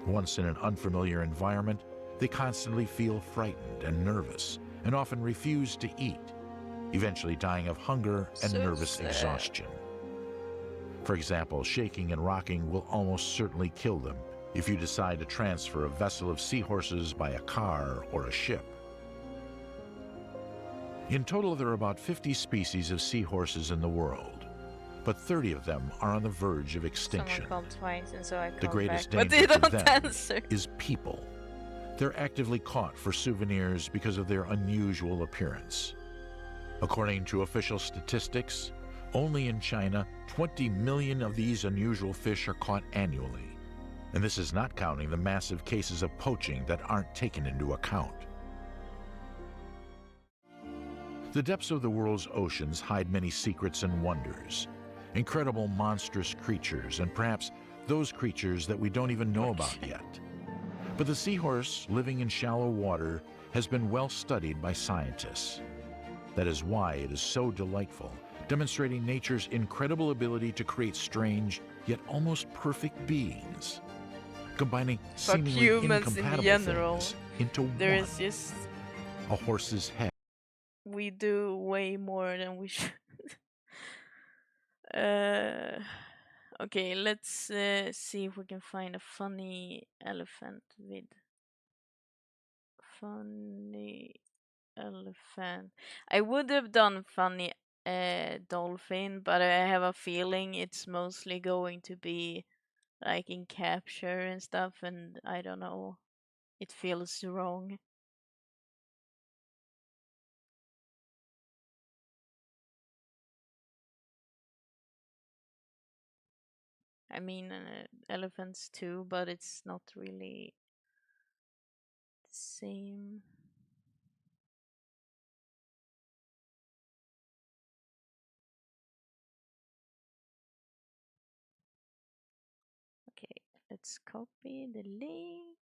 Once in an unfamiliar environment, they constantly feel frightened and nervous and often refuse to eat, eventually dying of hunger and So nervous sad. exhaustion. For example, shaking and rocking will almost certainly kill them if you decide to transfer a vessel of seahorses by a car or a ship. In total, there are about 50 species of seahorses in the world, but 30 of them are on the verge of extinction. Someone called twice, and so I called The greatest back, but they danger to don't them answer. is people. They're actively caught for souvenirs because of their unusual appearance. According to official statistics, only in China, 20 million of these unusual fish are caught annually. And this is not counting the massive cases of poaching that aren't taken into account. The depths of the world's oceans hide many secrets and wonders. Incredible monstrous creatures, and perhaps those creatures that we don't even know about yet. But the seahorse living in shallow water has been well studied by scientists. That is why it is so delightful, demonstrating nature's incredible ability to create strange, yet almost perfect beings, combining Fuck seemingly humans in incompatible general. things into There one. is just A horse's head. we do way more than we should. uh, okay, let's see if we can find a funny elephant vid. Funny elephant. I would have done funny dolphin, but I have a feeling it's mostly going to be like in capture and stuff, and I don't know. It feels wrong. I mean, elephants too, but it's not really the same. Okay, let's copy the link.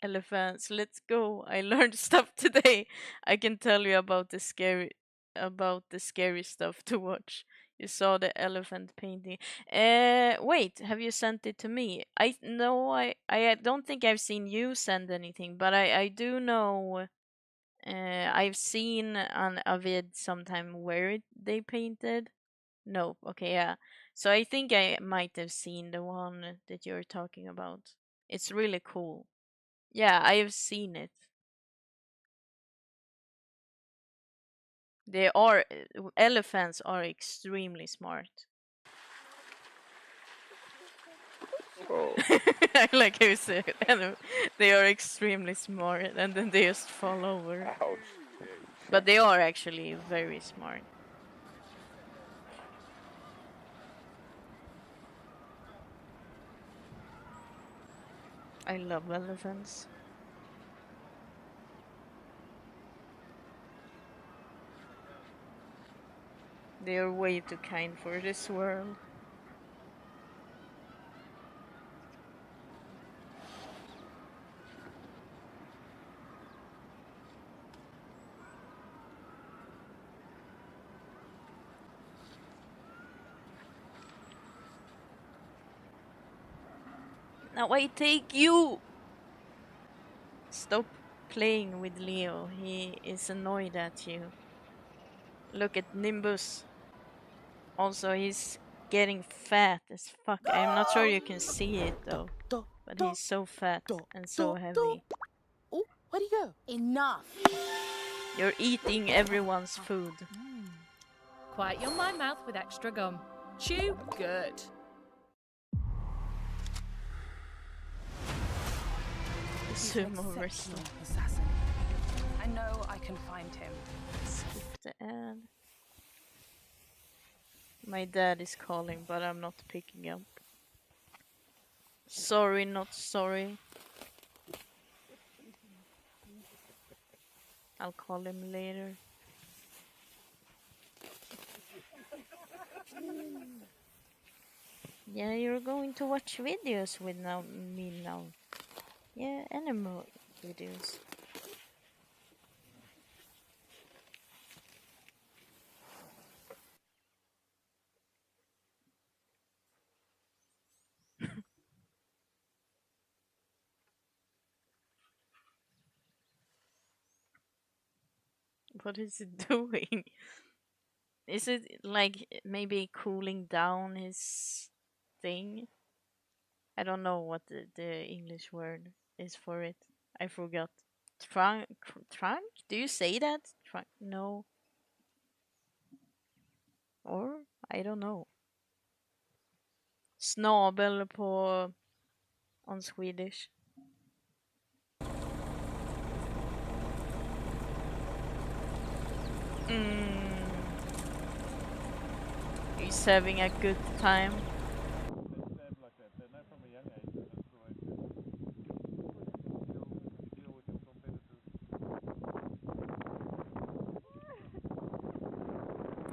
Elephants, let's go. I learned stuff today. I can tell you about the scary stuff to watch. You saw the elephant painting. Wait, have you sent it to me? I don't think I've seen you send anything, but I do know. I've seen on a vid sometime where they painted. No, okay, yeah. So I think I might have seen the one that you're talking about. It's really cool. Yeah, I have seen it. Elephants are extremely smart. Oh. I like how you said it. They are extremely smart, and then they just fall over. Ouch. But they are actually very smart. I love elephants. They are way too kind for this world. Now I take you! Stop playing with Leo. He is annoyed at you. Look at Nimbus. Also, he's getting fat as fuck. I'm not sure you can see it though. But he's so fat and so heavy. Oh, where'd he go? Enough. You're eating everyone's food. Quiet your my mouth with extra gum. Chew good. Sumo wrestler. Assassin. I know I can find him. Skip the ad. My dad is calling, but I'm not picking up. Sorry, not sorry. I'll call him later. Yeah, you're going to watch videos with me now. Yeah, animal videos. What is it doing? Is it like maybe cooling down his thing? I don't know what the English word is for it. I forgot. Trunk? Trunk? Do you say that? Trunk? No. Or? I don't know. Snabel på on Swedish. He's having a good time.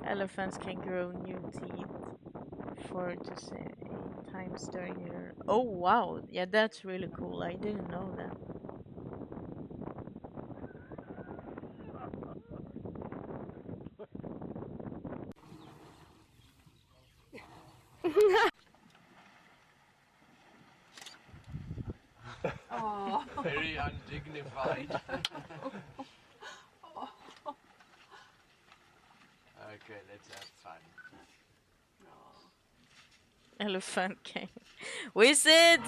Elephants can grow new teeth 4 to 8 times during their... Oh wow, yeah, that's really cool. I didn't know that. Oh. Very undignified. Okay, let's have fun. Elephant King. Wizard!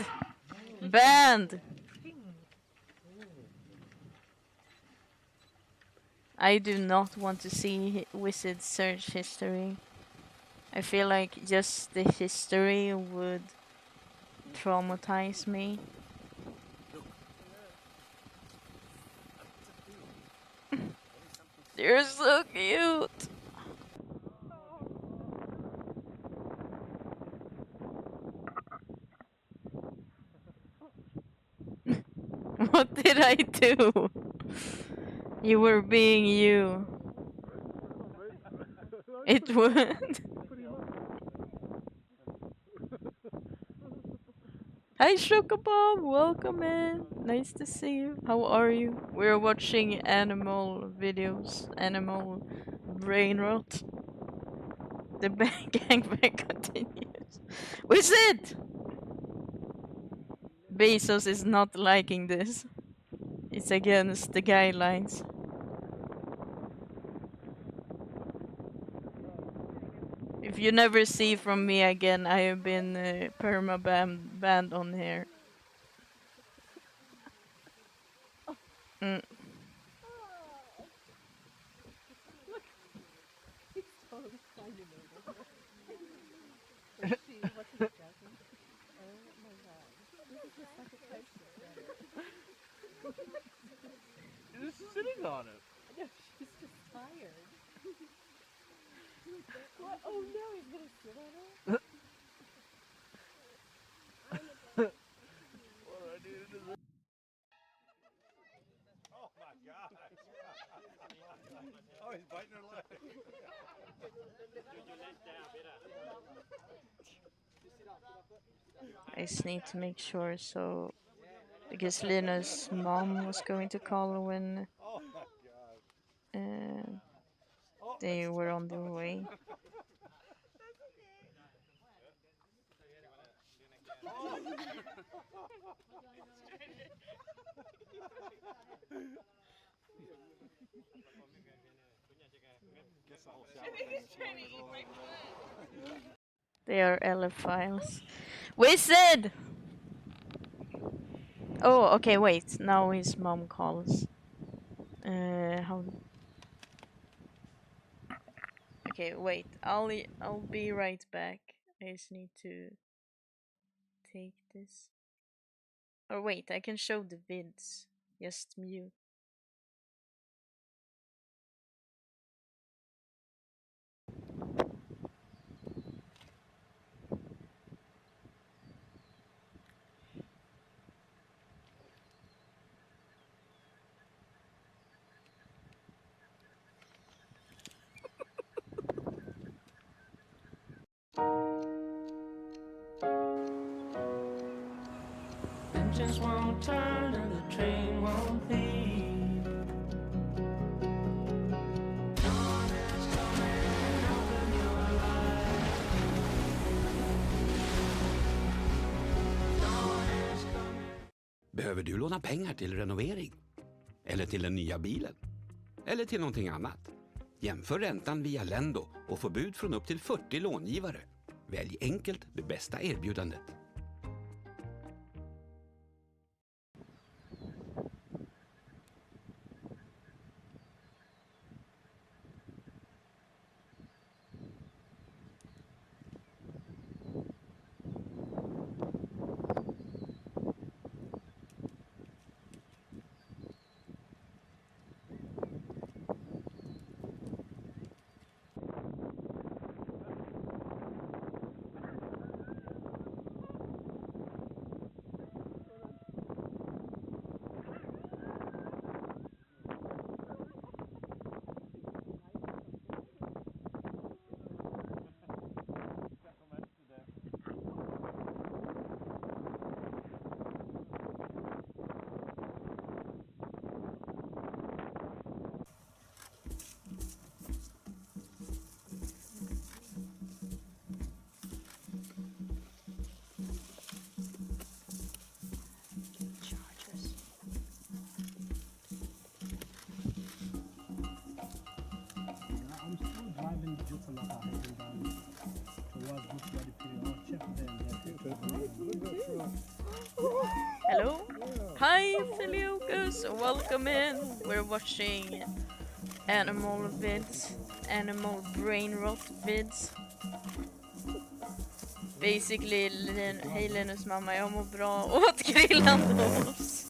Band! I do not want to see Wizard search history. I feel like just the history would traumatize me. They're so cute! What did I do? You were being you. It would. Hi Chocobob, welcome in. Nice to see you. How are you? We're watching animal videos. Animal brainrot. The gangbang continues. Wizard! Bezos is not liking this. It's against the guidelines. If you never see from me again, I have been banned on here. Mm. You're just sitting on it. No, she's just tired. What? Oh no, he's gonna sit on her? What do I do to this? Oh my god. Oh, he's biting her leg. I just need to make sure so because Lina's mom was going to call when they were on their way. They are elephiles. Wizard! Oh, okay, wait. Now his mom calls. How? Okay, wait. I'll be right back. I just need to take this. Or wait, I can show the vids. Just mute. Engines won't turn and the train won't leave. Dawn is coming, open your eyes. Dawn is coming. Behöver du låna pengar till renovering? Eller till den nya bilen? eller till någonting annat. Jämför räntan via Lendo och få bud från upp till 40 långivare. Välj enkelt det bästa erbjudandet. Hello? Hi, Filiocus! Welcome in! We're watching animal vids, animal brain rot vids. Basically, hej Linus mamma, jag mår bra åt grillande ost.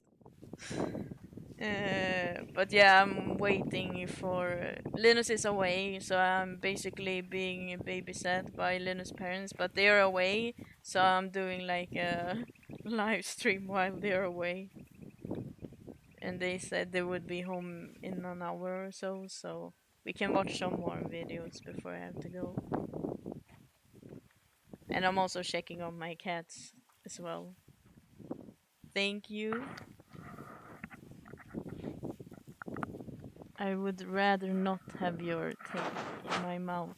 But yeah, I'm waiting for... Linus is away, so I'm basically being babysat by Linus' parents, but they're away, so I'm doing like a live stream while they're away. And they said they would be home in an hour or so, so we can watch some more videos before I have to go. And I'm also checking on my cats as well. Thank you. I would rather not have your tail in my mouth.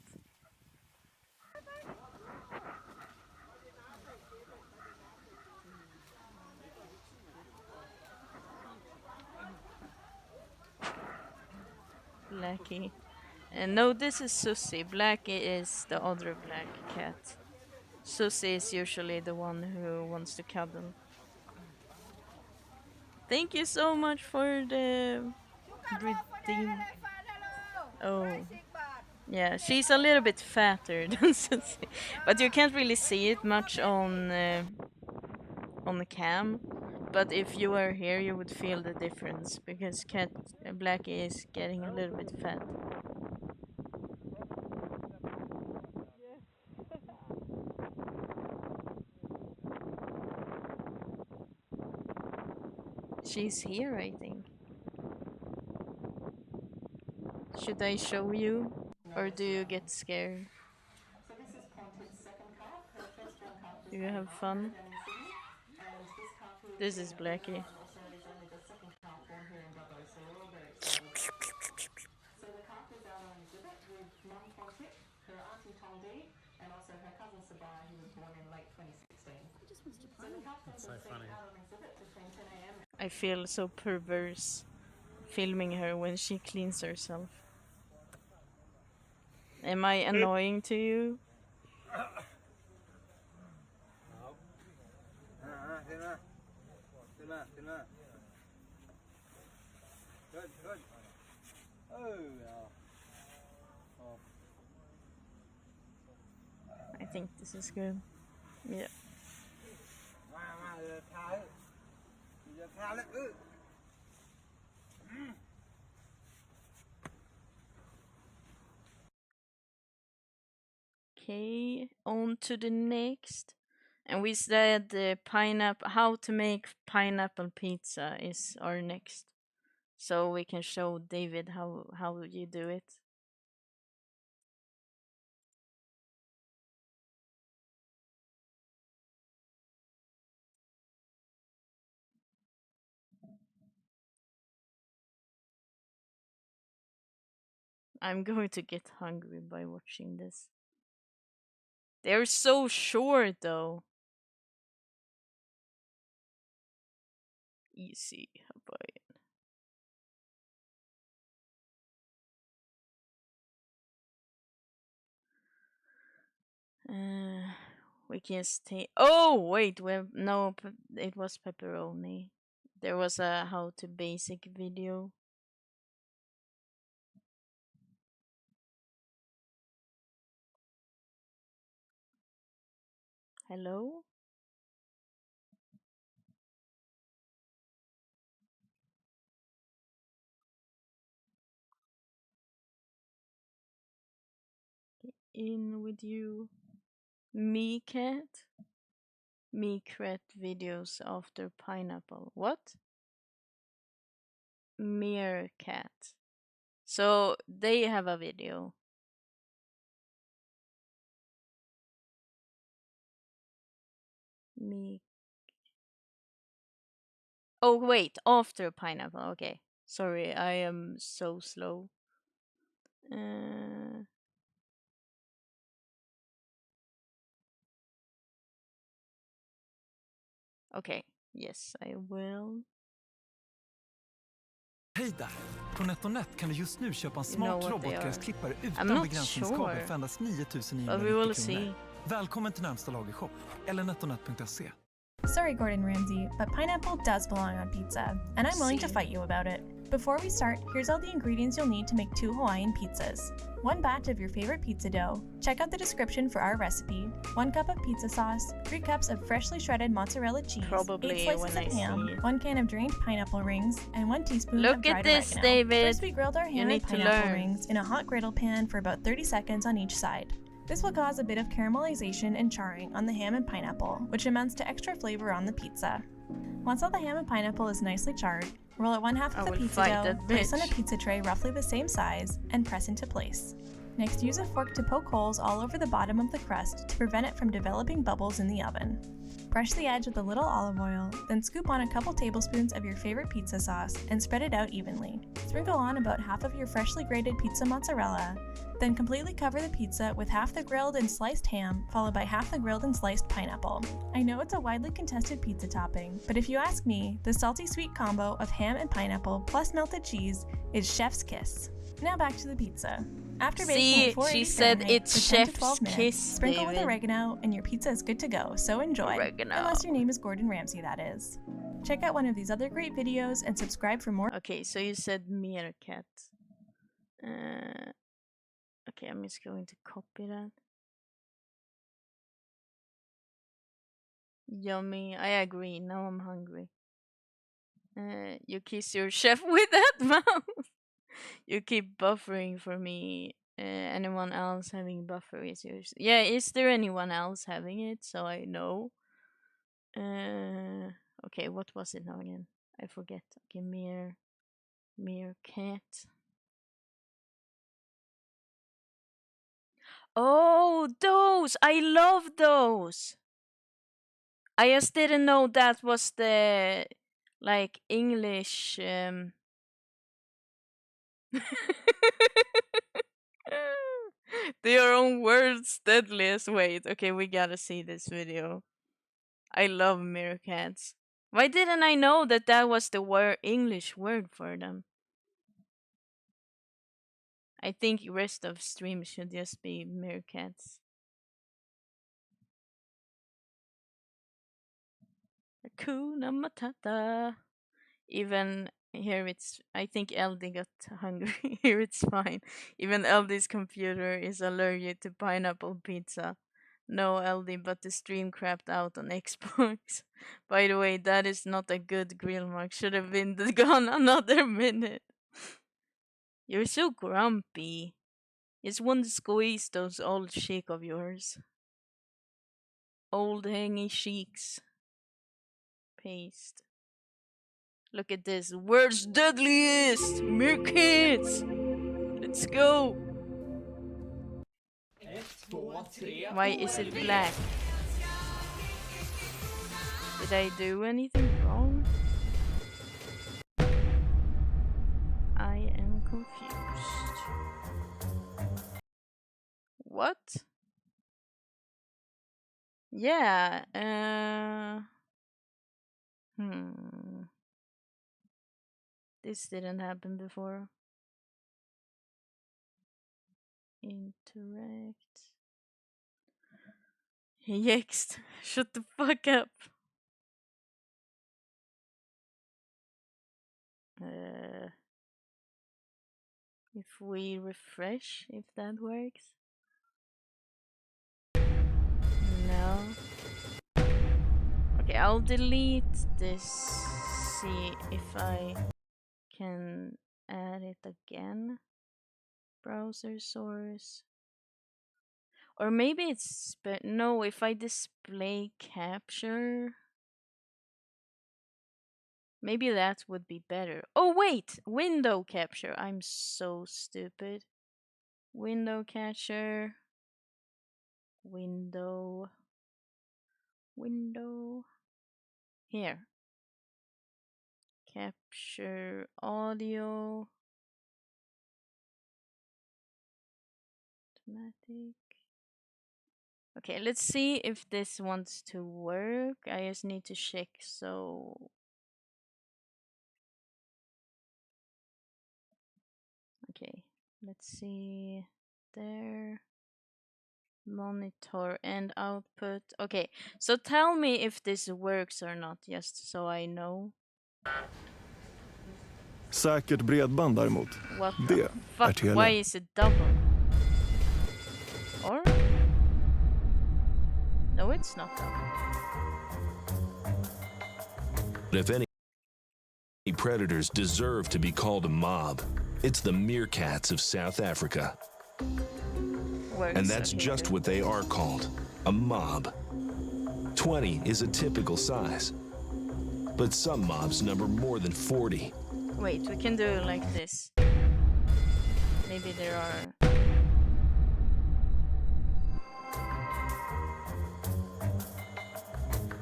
Blackie. And no, this is Susie. Blackie is the other black cat. Susie is usually the one who wants to cuddle. Thank you so much for the redeem. Oh. Yeah, she's a little bit fatter than Susie. But you can't really see it much on the cam. But if you were here, you would feel the difference because Blackie is getting a little bit fat. She's here, I think. Should I show you? Or do you get scared? So this is Pontet's second calf. Her first born calf was Do you have fun? born in Sydney, and this calf here This is Blackie. and also is only the second calf born here in Dubbo, so we're all very excited. So the calf is out on exhibit with mum Pontet, her auntie Tom D, and also her cousin Sabaya, who was born in late 2016. So the calf is out on exhibit between 10 a.m. I feel so perverse filming her when she cleans herself. Am I annoying to you? Good, good. Oh, yeah. Oh. I think this is good. Yeah. Okay, on to the next. And we said the how to make pineapple pizza is our next. So we can show David how you do it. I'm going to get hungry by watching this. They're so short though. Easy, Hawaiian. We can stay. Oh wait, we have no. It was pepperoni. There was a how to basic video. Hello. In with you, me cat. Me cat videos after pineapple. What? Meerkat. So they have a video. Me. Oh wait, after pineapple. Okay. Sorry, I am so slow. Okay. Yes, I will. Hej där! På NetOnNet kan du just nu köpa en smart robotgräsklippare utan begränsningskabel för endast 9 990 kronor. Välkommen till närmsta lagershop eller netonet.se. Sorry, Gordon Ramsay, but pineapple does belong on pizza, and I'm willing to fight you about it. Before we start, here's all the ingredients you'll need to make 2 Hawaiian pizzas. 1 batch of your favorite pizza dough. Check out the description for our recipe. 1 cup of pizza sauce, 3 cups of freshly shredded mozzarella cheese, 8 slices of ham, 1 can of drained pineapple rings, and 1 teaspoon of dried oregano. David. First, we grilled our ham and pineapple rings in a hot griddle pan for about 30 seconds on each side. This will cause a bit of caramelization and charring on the ham and pineapple, which amounts to extra flavor on the pizza. Once all the ham and pineapple is nicely charred, roll out 1/2 of the pizza dough, place on a pizza tray roughly the same size, and press into place. Next, use a fork to poke holes all over the bottom of the crust to prevent it from developing bubbles in the oven. Brush the edge with a little olive oil, then scoop on a couple tablespoons of your favorite pizza sauce and spread it out evenly. Sprinkle on about half of your freshly grated pizza mozzarella, then completely cover the pizza with half the grilled and sliced ham, followed by half the grilled and sliced pineapple. I know it's a widely contested pizza topping, but if you ask me, the salty-sweet combo of ham and pineapple plus melted cheese is chef's kiss. Now back to the pizza. After baking at 480 she said Fahrenheit it's for 10 to chef's 12 minutes, kiss, sprinkle with David. oregano, and your pizza is good to go, so enjoy. Oregano. Unless your name is Gordon Ramsay, that is. Check out one of these other great videos and subscribe for more. Okay, so you said meerkat. Okay, I'm just going to copy that. Yummy. I agree. Now I'm hungry. You kiss your chef with that mouth. You keep buffering for me. Anyone else having buffer is yours? Yeah, is there anyone else having it? So I know. Okay, what was it now again? I forget. Okay, meerkat. Oh, those! I love those! I just didn't know that was the, like, English, Their own words, deadliest. Wait, okay, we gotta see this video. I love meerkats. Why didn't I know that that was the English word for them? I think rest of stream should just be meerkats. Hakuna Matata. Even here I think LD got hungry. Here it's fine. Even LD's computer is allergic to pineapple pizza. No LD, but the stream crapped out on Xbox. By the way, that is not a good grill mark. Should have been gone another minute. You're so grumpy. Just want to squeeze those old cheek of yours. Old hangy cheeks. Paste. Look at this. World's deadliest! Meerkats! Let's go! Why is it black? Did I do anything wrong? I am confused. What? Yeah, This didn't happen before. Interact. Yext. Shut the fuck up. If we refresh, if that works. No. Okay, I'll delete this. See if I can add it again. Browser source. Or maybe it's no, if I display capture, maybe that would be better. Oh wait, window capture. I'm so stupid. Window capture. Window. Here. Capture audio. Automatic. Okay, let's see if this wants to work. I just need to check. So okay, let's see there. Monitor and output. Okay, so tell me if this works or not, just so I know. Säkert bredband däremot. What det the fuck? är Telia. Why is it double? Or? No, it's not double. If any predators deserve to be called a mob, it's the meerkats of South Africa. And that's just what they are called, a mob. 20 is a typical size, but some mobs number more than 40. Wait, we can do it like this. Maybe there are...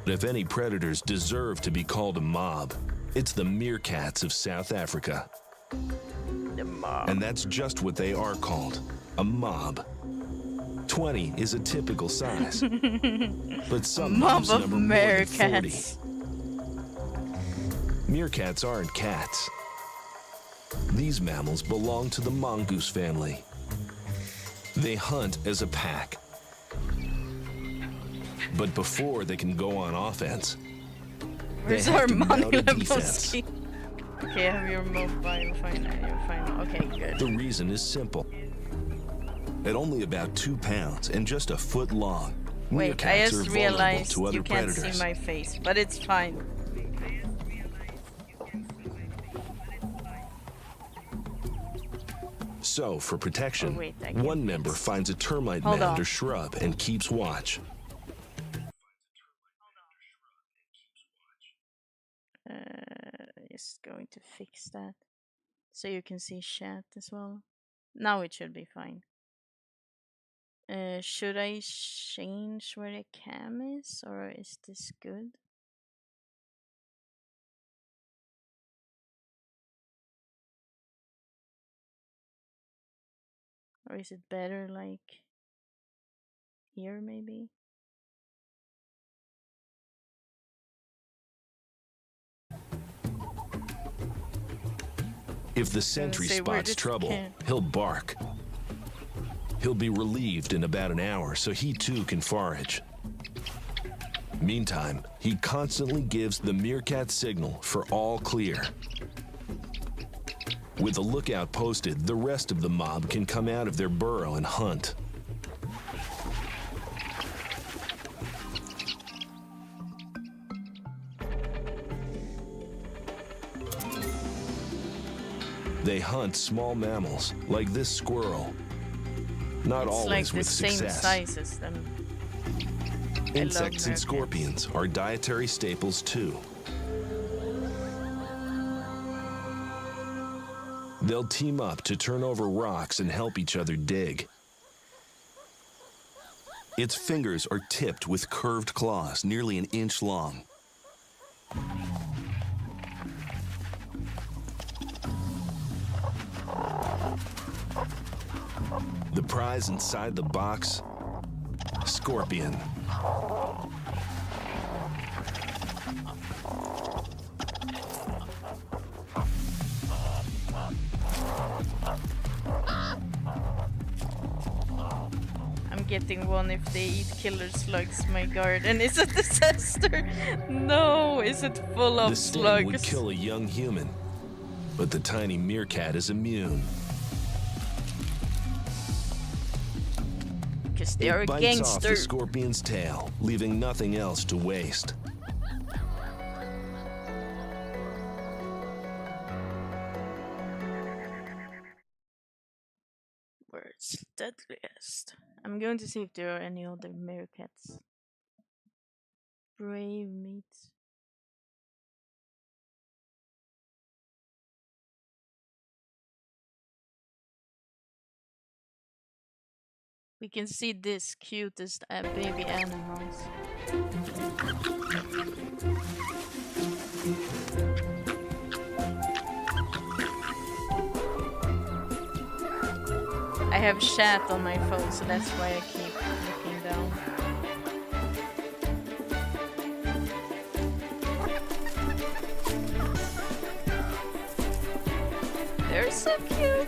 If any predators deserve to be called a mob, it's the meerkats of South Africa. The mob. And that's just what they are called, a mob. 20 is a typical size, but some mobs number more than 40. Meerkats aren't cats. These mammals belong to the mongoose family. They hunt as a pack. But before they can go on offense, they have to mount a defense. Okay, I have your mobile, fine, okay, good. The reason is simple. At only about 2 pounds and just a foot long, wait, I meerkats are just vulnerable realized to other you can't predators. see my face, but it's fine. So, for protection, one member finds a termite mound or shrub and keeps watch. Just going to fix that so you can see chat as well. Now it should be fine. Should I change where the cam is, or is this good? Or is it better like here maybe? If the sentry spots trouble, he'll bark. He'll be relieved in about an hour so he too can forage. Meantime, he constantly gives the meerkat signal for all clear. With a lookout posted, the rest of the mob can come out of their burrow and hunt. They hunt small mammals, like this squirrel. Not it's always like with the success. Same size as them. Insects and scorpions are dietary staples too. They'll team up to turn over rocks and help each other dig. Its fingers are tipped with curved claws nearly an inch long. The prize inside the box, scorpion. I'm getting one if they eat killer slugs. My garden is a disaster. No, is it full of The sting would slugs? kill a young human, but the tiny meerkat is immune. Because they are It a bites off gangster. the scorpion's tail, leaving nothing else to waste. World's deadliest. I'm going to see if there are any other meerkats. Brave meat. We can see this cutest baby animals. I have chat on my phone, so that's why I keep looking down. They're so cute.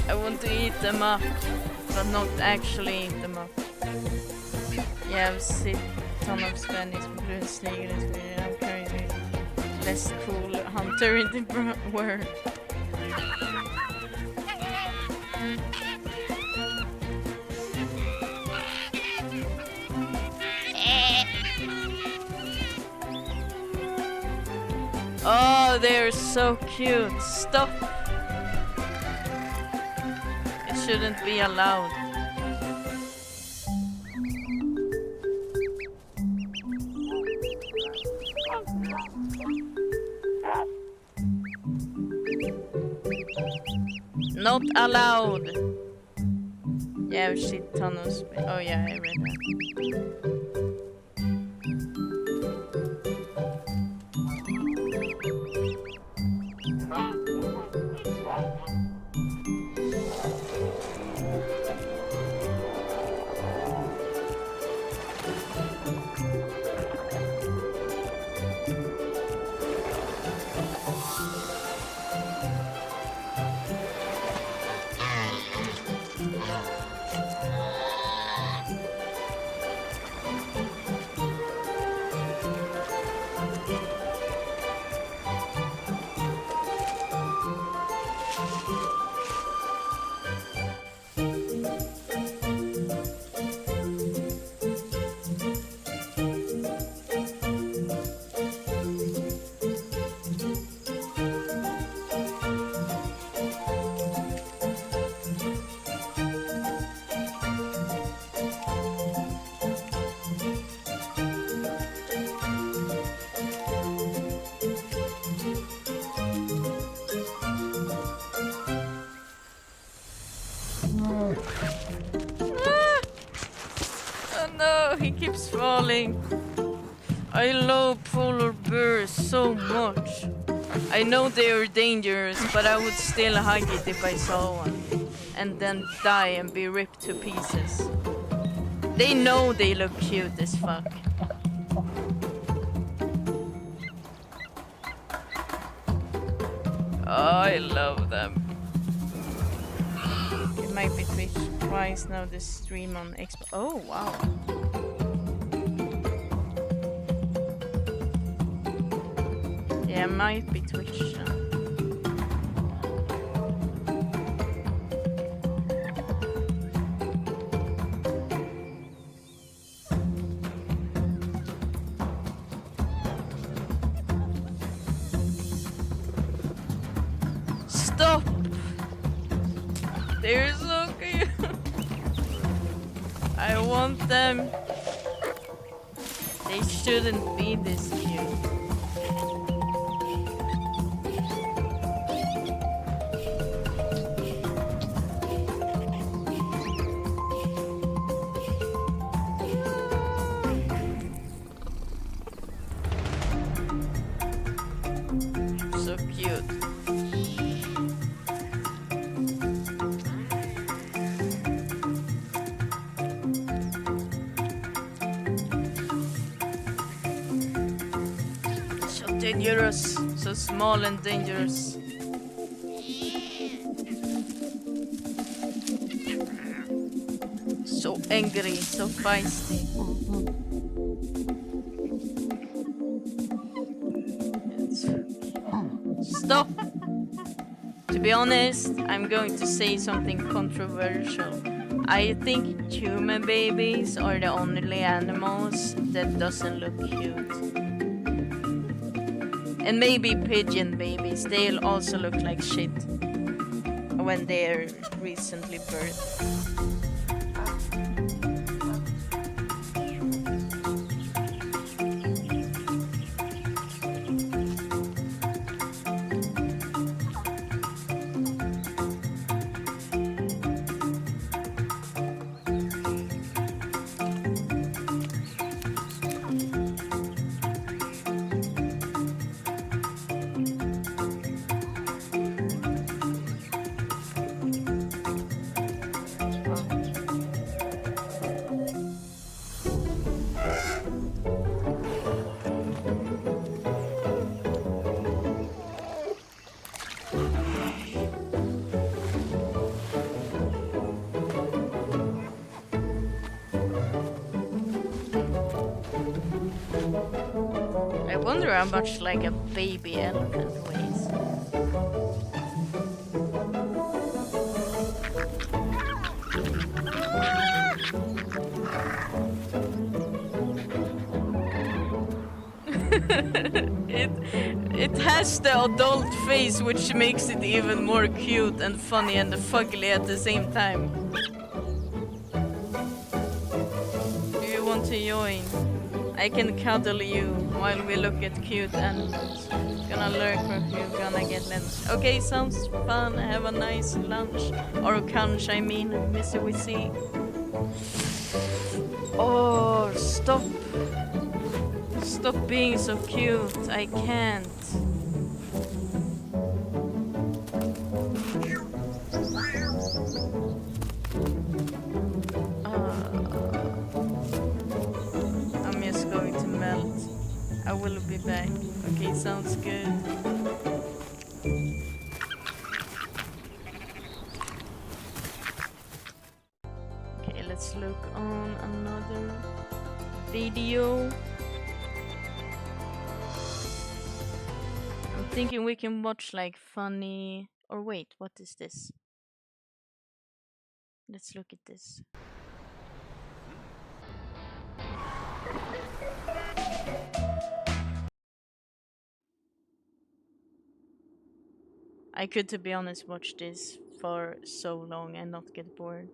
I want to eat them up, but not actually eat them up. Yeah, I've seen a ton of Spanish brunssnigel in Sweden. I'm currently less cool hunter in the world. Oh, they're so cute. Stop. It shouldn't be allowed. Not allowed. Yeah, shit ton of oh yeah, I read that. Oh no, he keeps falling. I love polar bears so much. I know they are dangerous, but I would still hug it if I saw one. And then die and be ripped to pieces. They know they look cute as fuck. Oh, I love them. It might be Twitch twice now, this stream on Expo. Oh, wow. Yeah, it might be Twitch now. Stop! They're so cute. I want them. They shouldn't be this cute. So cute. Dangerous. So small and dangerous. So angry, so feisty. Stop! To be honest, I'm going to say something controversial. I think human babies are the only animals that doesn't look cute. And maybe pigeon babies, they'll also look like shit when they're recently birthed. I wonder how much like a baby elephant weighs. It has the adult face, which makes it even more cute and funny and fugly at the same time. Do you want to join? I can cuddle you while we look at cute animals. Gonna lurk with you, gonna get lunch. Okay, sounds fun. Have a nice lunch. Or crunch, I mean, Mr. Wizzy. Oh, stop. Stop being so cute. I can't. I'm just going to melt. I will be back. Okay, sounds good. Okay, let's look on another video. I'm thinking we can watch like funny... Or wait, what is this? Let's look at this. I could, to be honest, watch this for so long and not get bored.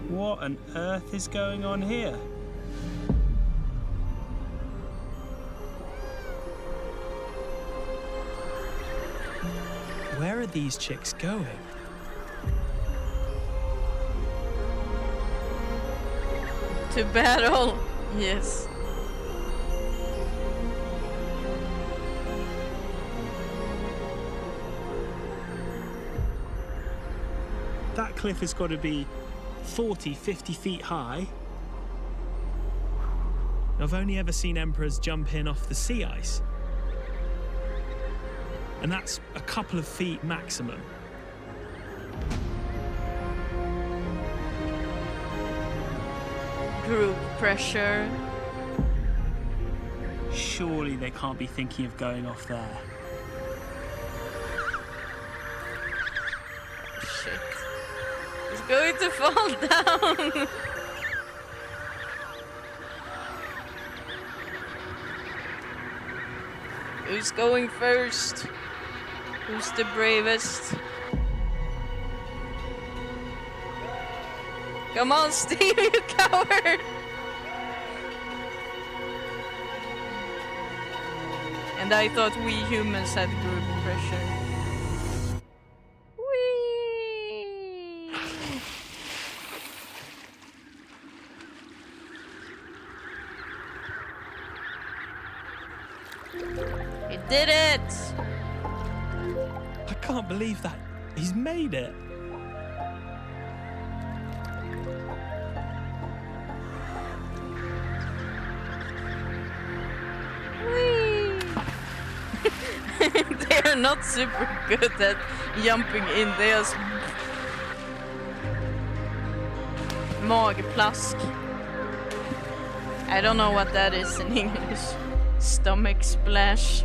What on earth is going on here? Where are these chicks going? To battle, yes. That cliff has got to be 40, 50 feet high. I've only ever seen emperors jump in off the sea ice. And that's a couple of feet maximum. Group pressure. Surely they can't be thinking of going off there. Shit. It's going to fall down. Who's going first? Who's the bravest? Come on, Steve, you coward! And I thought we humans had group pressure. Whee! He did it! I can't believe that. He's made it. They're not super good at jumping in. They just magplask. I don't know what that is in English. Stomach splash.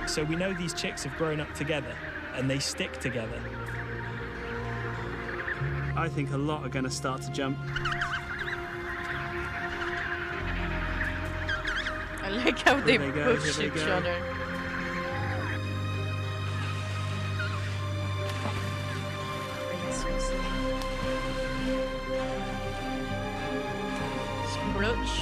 So we know these chicks have grown up together and they stick together. I think a lot are going to start to jump. I like how they push each other. Sploosh.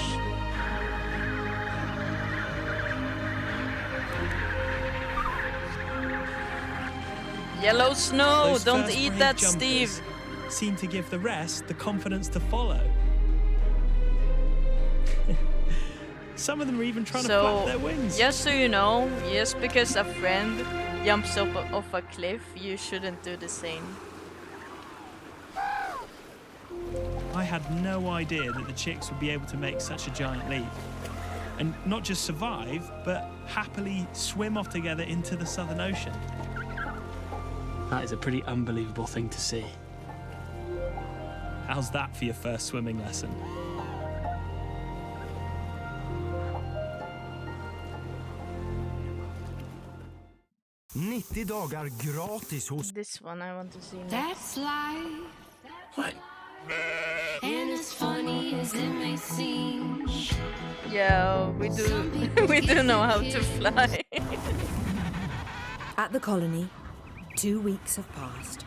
Yellow snow! Those Don't first eat brave that, jumpers Steve! Seem to give the rest the confidence to follow. Some of them are even trying to flap their wings. Just so you know, just because a friend jumps off a cliff, you shouldn't do the same. I had no idea that the chicks would be able to make such a giant leap. And not just survive, but happily swim off together into the Southern Ocean. That is a pretty unbelievable thing to see. How's that for your first swimming lesson? This one I want to see next. That's life. What? And as funny as it may seem. Yeah, we do know how to fly. At the colony, 2 weeks have passed.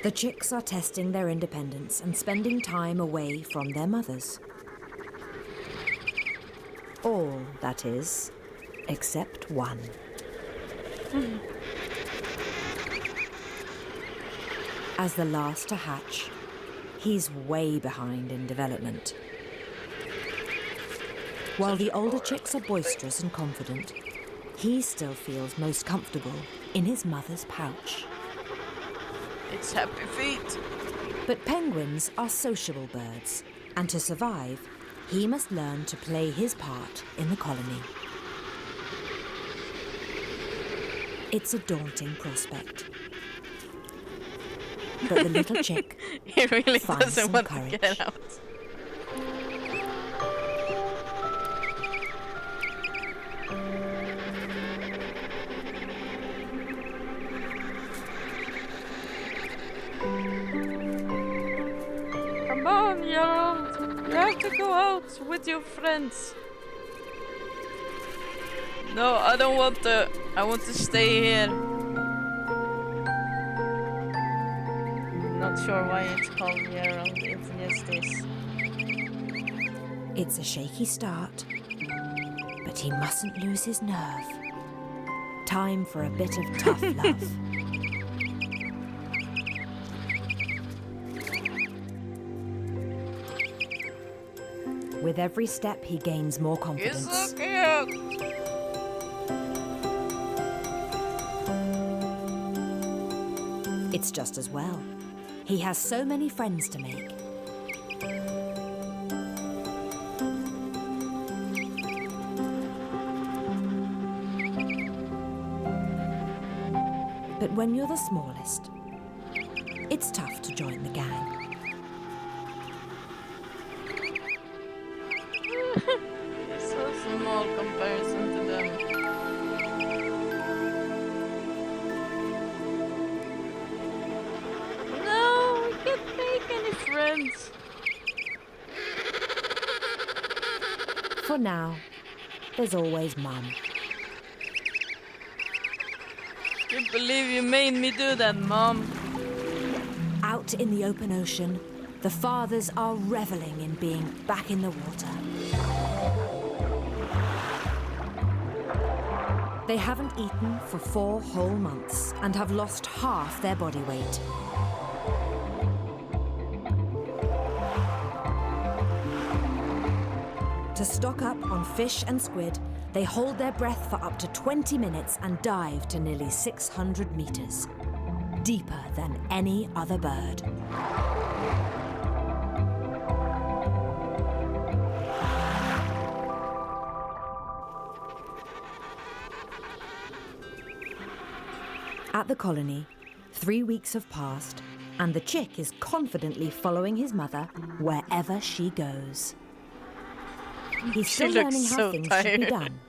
The chicks are testing their independence and spending time away from their mothers. All, that is, except one. As the last to hatch, he's way behind in development. While the older chicks are boisterous and confident, he still feels most comfortable in his mother's pouch. It's happy feet. But penguins are sociable birds, and to survive, he must learn to play his part in the colony. It's a daunting prospect. But the little chick he really finds doesn't some want courage. to get out. Come on, Gerald. You have to go out with your friends. No, I don't want to. I want to stay here. Not sure why it's called Gerald. It's just this. It's a shaky start, but he mustn't lose his nerve. Time for a bit of tough love. With every step, he gains more confidence. It's so cute. It's just as well. He has so many friends to make. But when you're the smallest, it's tough to join the gang. It's so small comparison to them. For now, there's always Mum. Can't believe you made me do that, Mom. Out in the open ocean, the fathers are reveling in being back in the water. They haven't eaten for 4 whole months and have lost half their body weight. To stock up on fish and squid, they hold their breath for up to 20 minutes and dive to nearly 600 meters, deeper than any other bird. At the colony, 3 weeks have passed, and the chick is confidently following his mother wherever she goes. He's still learning how things should be done.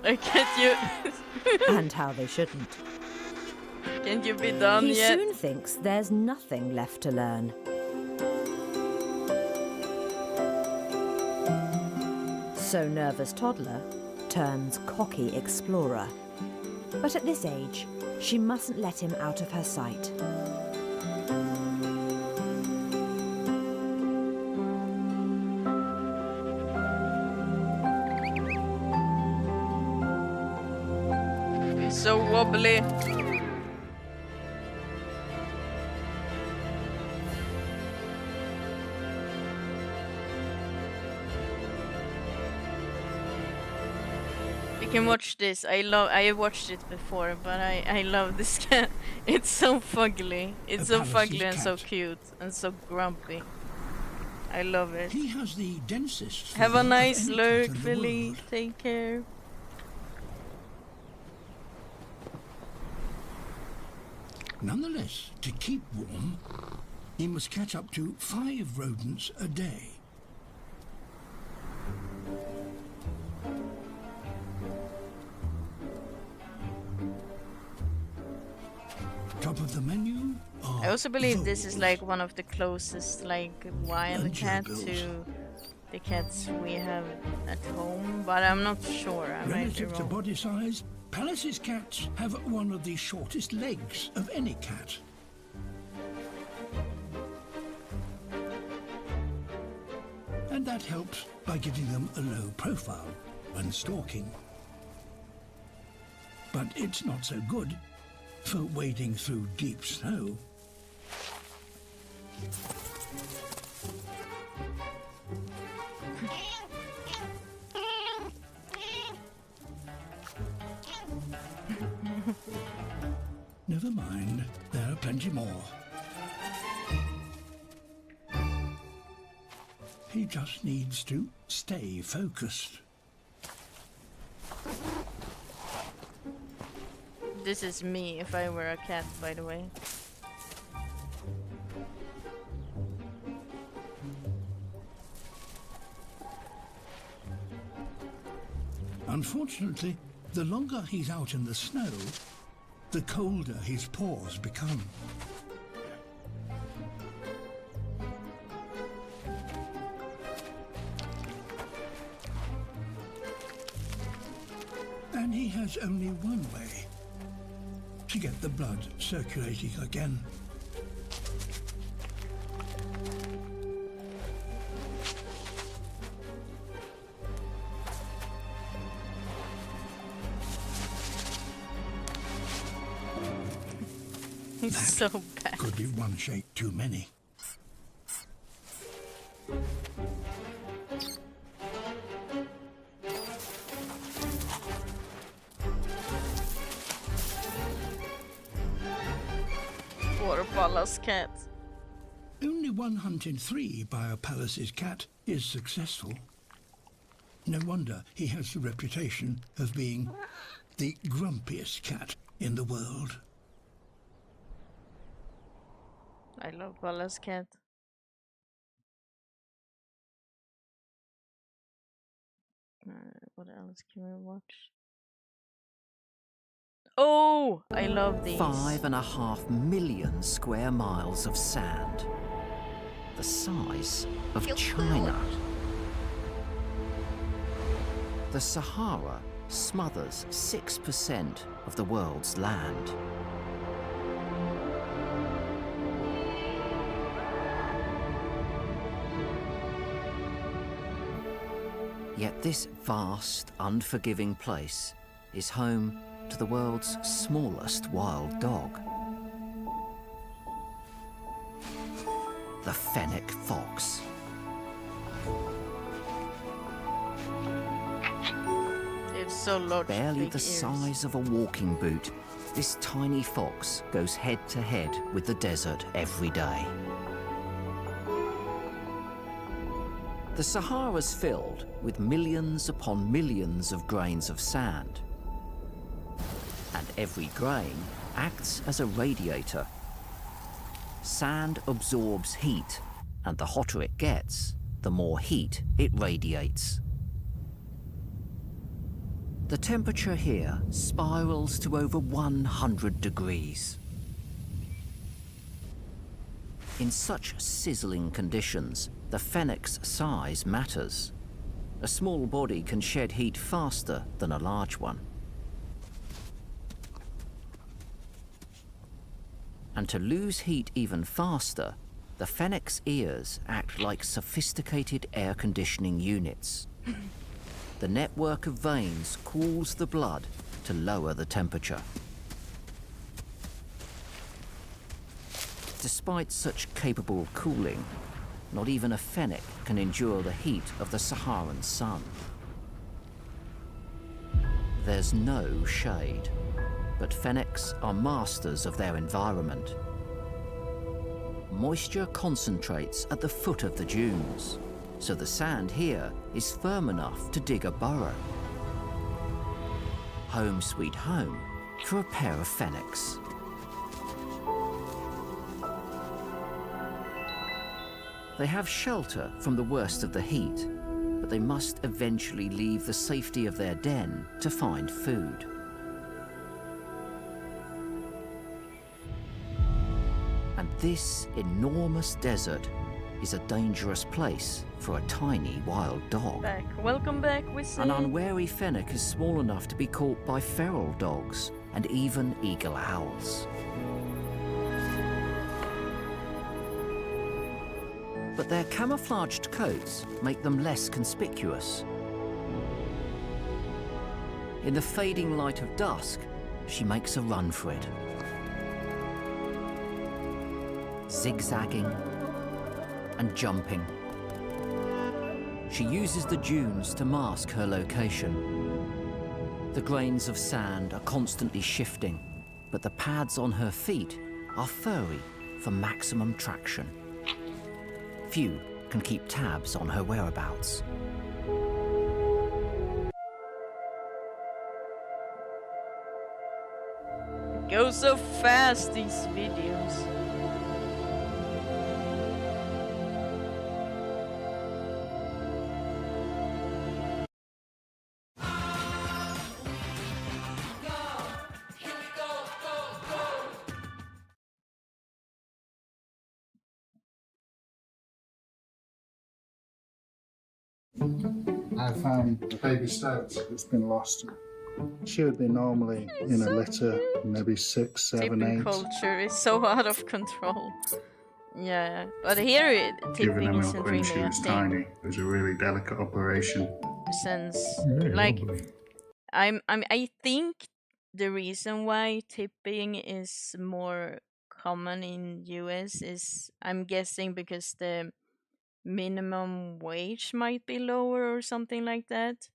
Like, can't you? And how they shouldn't. Can't you be done He yet? soon thinks there's nothing left to learn. So nervous toddler turns cocky explorer. But at this age, she mustn't let him out of her sight. He's so wobbly. You can watch this. I watched it before, but I love this cat. It's so fugly. It's so fugly and so cute and so grumpy. I love it. He has the densest. Have a fur nice of any lurk, cat in the Philly. world. Take care. Nonetheless, to keep warm, he must catch up to 5 rodents a day. Top of the menu are I also believe this is like one of the closest like wild cat to the cats we have at home, but I'm not sure. I might be relative to wrong. body size. Pallas's cats have one of the shortest legs of any cat. And that helps by giving them a low profile when stalking. But it's not so good for wading through deep snow. Never mind, there are plenty more. He just needs to stay focused. This is me if I were a cat, by the way. Unfortunately, the longer he's out in the snow, the colder his paws become. And he has only one way to get the blood circulating again. He's so bad. Could be one shake too many. Poor Palla's cat. Only 1 hunt in 3 by a Pallas's cat is successful. No wonder he has the reputation of being the grumpiest cat in the world. I love Palla's cat. What else can we watch? Oh, I love these. 5.5 million square miles of sand. the size of China. The Sahara smothers 6% of the world's land. Yet this vast, unforgiving place is home to the world's smallest wild dog. The fennec fox. It's so large. Barely the size of a walking boot, this tiny fox goes head to head with the desert every day. The Sahara's filled with millions upon millions of grains of sand. And every grain acts as a radiator. Sand absorbs heat, and the hotter it gets, the more heat it radiates. The temperature here spirals to over 100 degrees. In such sizzling conditions, the fennec's size matters. A small body can shed heat faster than a large one. And to lose heat even faster, the fennec's ears act like sophisticated air conditioning units. The network of veins cools the blood to lower the temperature. Despite such capable cooling, not even a fennec can endure the heat of the Saharan sun. There's no shade, but fennecs are masters of their environment. Moisture concentrates at the foot of the dunes, so the sand here is firm enough to dig a burrow. Home sweet home for a pair of fennecs. They have shelter from the worst of the heat, but they must eventually leave the safety of their den to find food. And this enormous desert is a dangerous place for a tiny wild dog. Welcome back, we say. An unwary fennec is small enough to be caught by feral dogs and even eagle owls. But their camouflaged coats make them less conspicuous. In the fading light of dusk, she makes a run for it. Zigzagging and jumping. She uses the dunes to mask her location. The grains of sand are constantly shifting, but the pads on her feet are furry for maximum traction. Few can keep tabs on her whereabouts. Go so fast, these videos. I found a baby stoat that's been lost. She would be normally in a litter, maybe 6, 7, Tipping 8. culture is so out of control. Yeah, but here Giving her tipping milk isn't when really she a was thing. tiny. It was a really delicate operation. Since Very like lovely. I think the reason why tipping is more common in US is, I'm guessing, because the minimum wage might be lower or something like that.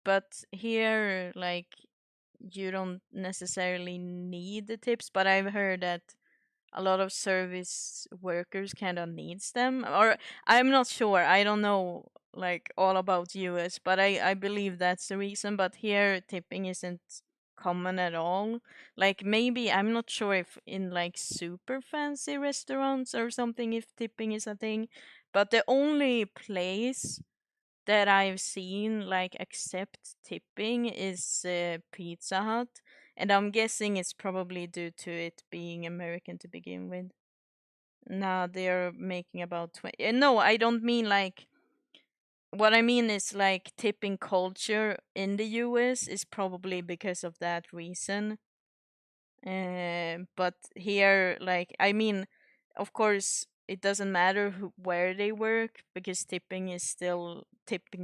But here, like, you don't necessarily need the tips, but I've heard that a lot of service workers kind of needs them, or I'm not sure, I don't know like all about US, but I believe that's the reason. But here tipping isn't common at all. Like, maybe, I'm not sure if in like super fancy restaurants or something if tipping is a thing, but the only place that I've seen like accept tipping is Pizza Hut, and I'm guessing it's probably due to it being American to begin with. Now they're making about 20. No, I don't mean like. What I mean is like tipping culture in the US is probably because of that reason. But here, like, I mean, of course, it doesn't matter where they work because tipping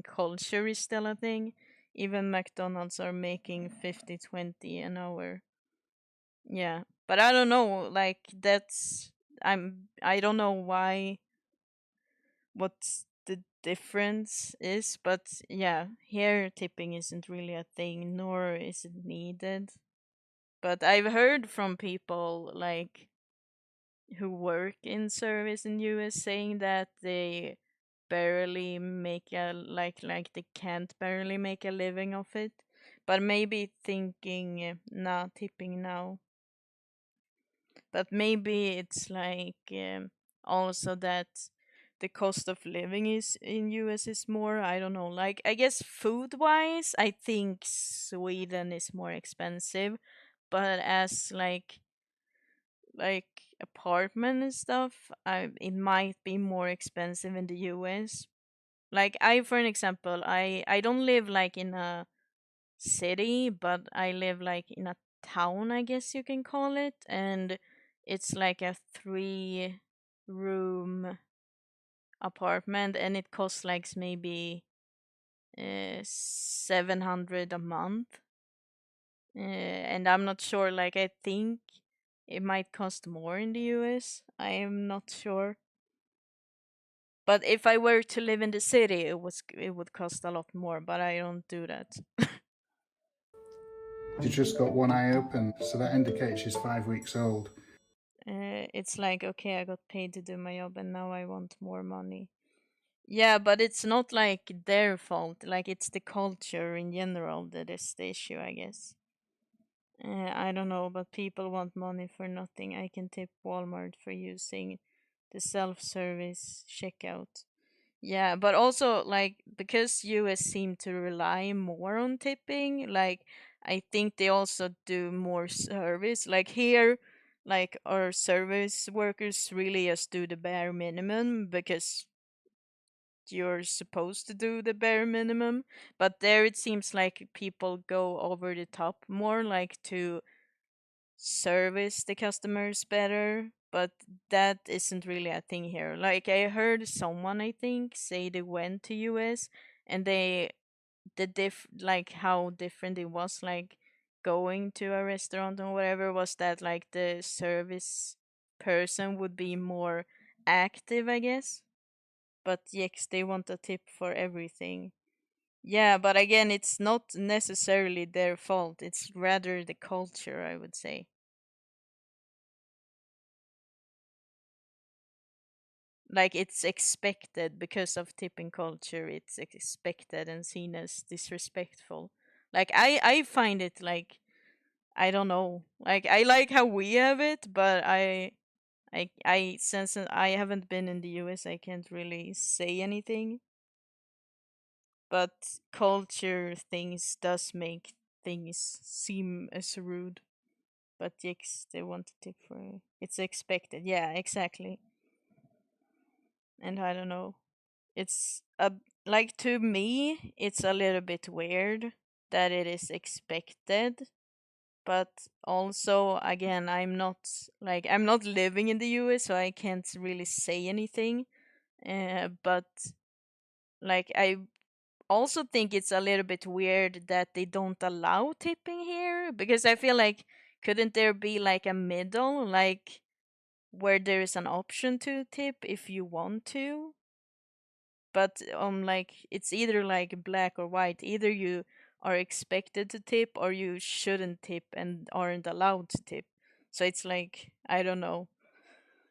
culture is still a thing. Even McDonald's are making 50-20 an hour. Yeah, but I don't know. Like I don't know why. What the difference is, but yeah, here tipping isn't really a thing, nor is it needed. But I've heard from people like who work in service in US saying that they barely make a like they can't barely make a living of it. But maybe thinking nah tipping now. But maybe it's like also that the cost of living is in US is more, I don't know, like I guess food wise I think Sweden is more expensive, but as like apartment and stuff, it might be more expensive in the US. Like I for an example, I don't live like in a city, but I live like in a town, I guess you can call it, and it's like a 3 room apartment, and it costs like maybe 700 a month. And I'm not sure. Like I think it might cost more in the US. I am not sure. But if I were to live in the city, it would cost a lot more. But I don't do that. She's just got one eye open, so that indicates she's 5 weeks old. It's like, okay, I got paid to do my job and now I want more money. Yeah, but it's not like their fault. Like it's the culture in general that is the issue, I guess. I don't know, but people want money for nothing. I can tip Walmart for using the self-service checkout. Yeah, but also like because US seem to rely more on tipping, like I think they also do more service. Like here, like our service workers really just do the bare minimum because you're supposed to do the bare minimum. But there it seems like people go over the top more, like to service the customers better, but that isn't really a thing here. Like I heard someone I think say they went to US and like how different it was like going to a restaurant or whatever was that like the service person would be more active, I guess. But yes, they want a tip for everything. Yeah, but again, it's not necessarily their fault. It's rather the culture, I would say. Like it's expected because of tipping culture, it's expected and seen as disrespectful. Like I find it like I don't know, like I like how we have it, but I since I haven't been in the US I can't really say anything, but culture things does make things seem as rude. But yes, they want to tip for it's expected. Yeah, exactly. And I don't know, it's a like to me it's a little bit weird that it is expected, but also again I'm not living in the US, so I can't really say anything. But like I also think it's a little bit weird that they don't allow tipping here, because I feel like couldn't there be like a middle, like where there is an option to tip if you want to? But like it's either like black or white. Either you are expected to tip or you shouldn't tip and aren't allowed to tip. So it's like I don't know.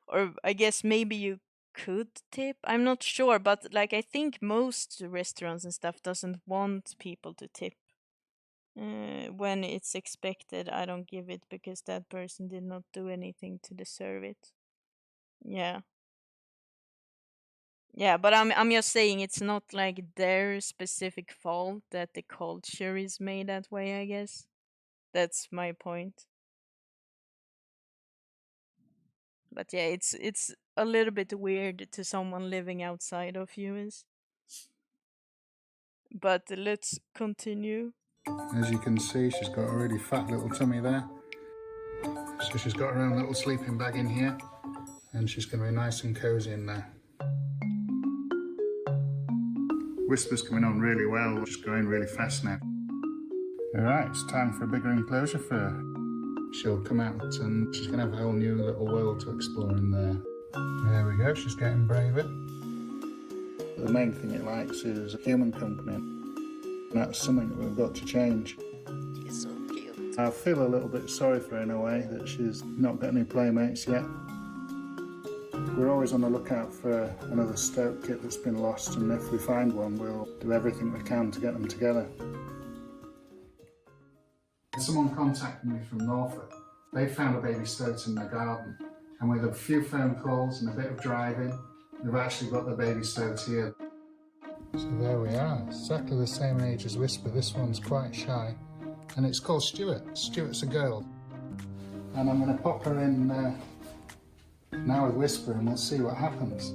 Or I guess maybe you could tip. I'm not sure, but like I think most restaurants and stuff doesn't want people to tip. When it's expected, I don't give it because that person did not do anything to deserve it. Yeah. Yeah, but I'm just saying it's not like their specific fault that the culture is made that way, I guess. That's my point. But yeah, it's a little bit weird to someone living outside of humans. But let's continue. As you can see, she's got a really fat little tummy there. So she's got her own little sleeping bag in here, and she's going to be nice and cozy in there. Whisper's coming on really well, just going really fast now. Alright, it's time for a bigger enclosure for her. She'll come out and she's going to have a whole new little world to explore in there. There we go, she's getting braver. The main thing it likes is human company. That's something that we've got to change. She's so cute. I feel a little bit sorry for her in a way that she's not got any playmates yet. We're always on the lookout for another stoat kit that's been lost, and if we find one, we'll do everything we can to get them together. Someone contacted me from Norfolk. They found a baby stoat in their garden, and with a few phone calls and a bit of driving, they've actually got the baby stoat here. So there we are, exactly the same age as Whisper. This one's quite shy, and it's called Stuart. Stuart's a girl. And I'm going to pop her in now with Whisper, and we'll see what happens.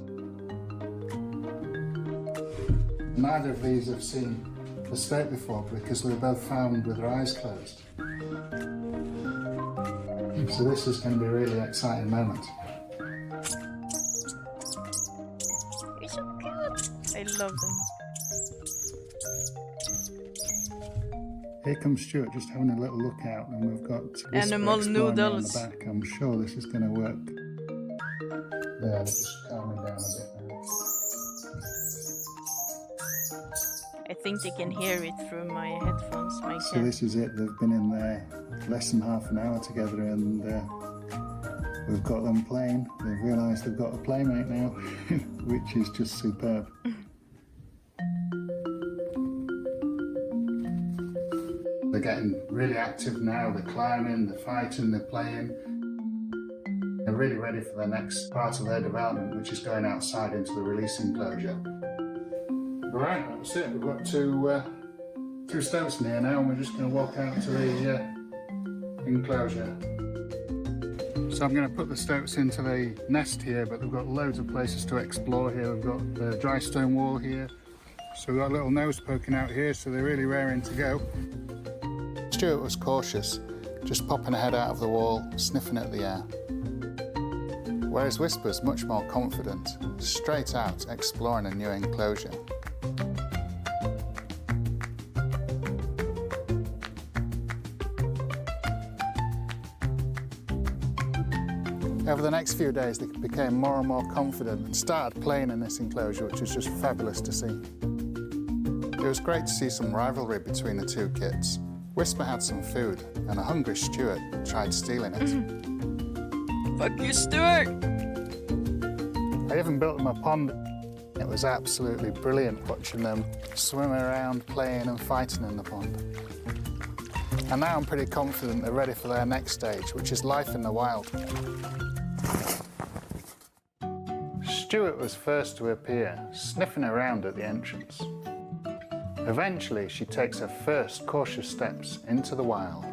Neither of these have seen the stoat before because they were both found with their eyes closed. So this is going to be a really exciting moment. You're so cute. I love them. Here comes Stuart just having a little look out, and we've got animal noodles on the back. I'm sure this is going to work. There, they're just calming down a bit now. I think they can hear it through my headphones. So this is it. They've been in there less than half an hour together, and we've got them playing. They've realised they've got a playmate now, which is just superb. They're getting really active now. They're climbing, they're fighting, they're playing. They're really ready for the next part of their development, which is going outside into the release enclosure. Right, that's it. We've got two stoats in here now, and we're just going to walk out to the enclosure. So I'm going to put the stoats into the nest here, but we've got loads of places to explore here. We've got the dry stone wall here. So we've got a little nose poking out here, so they're really raring to go. Stuart was cautious, just popping her head out of the wall, sniffing at the air. Whereas Whisper's much more confident, straight out exploring a new enclosure. Over the next few days, they became more and more confident and started playing in this enclosure, which was just fabulous to see. It was great to see some rivalry between the two kits. Whisper had some food, and a hungry Stuart tried stealing it. Fuck you, Stuart! I even built them a pond. It was absolutely brilliant watching them swim around, playing and fighting in the pond. And now I'm pretty confident they're ready for their next stage, which is life in the wild. Stuart was first to appear, sniffing around at the entrance. Eventually, she takes her first cautious steps into the wild.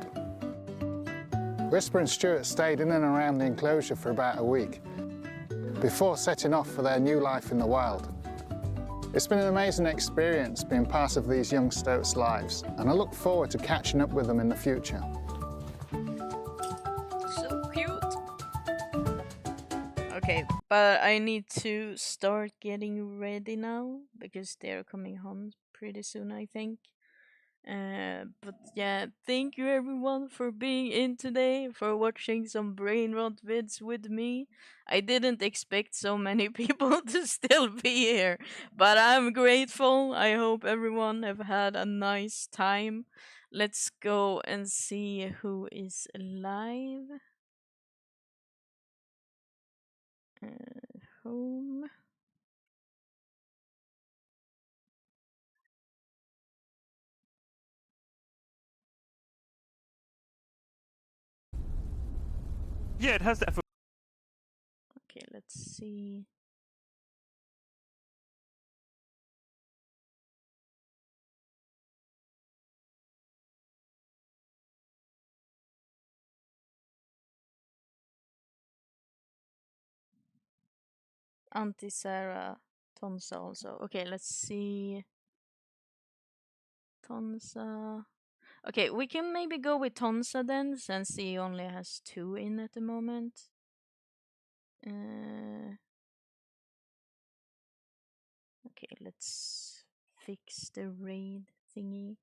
Whisper and Stuart stayed in and around the enclosure for about a week before setting off for their new life in the wild. It's been an amazing experience being part of these young stoats' lives, and I look forward to catching up with them in the future. So cute. Okay, but I need to start getting ready now because they're coming home pretty soon, I think. But yeah, thank you everyone for being in today, for watching some brain rot vids with me. I didn't expect so many people to still be here, but I'm grateful. I hope everyone have had a nice time. Let's go and see who is live. Home. Yeah, it has that. Okay, let's see. Auntie Sarah, Tonsa also. Okay, let's see. Tonsa. Okay, we can maybe go with Tonsa then, since he only has 2 in at the moment. Okay, let's fix the raid thingy.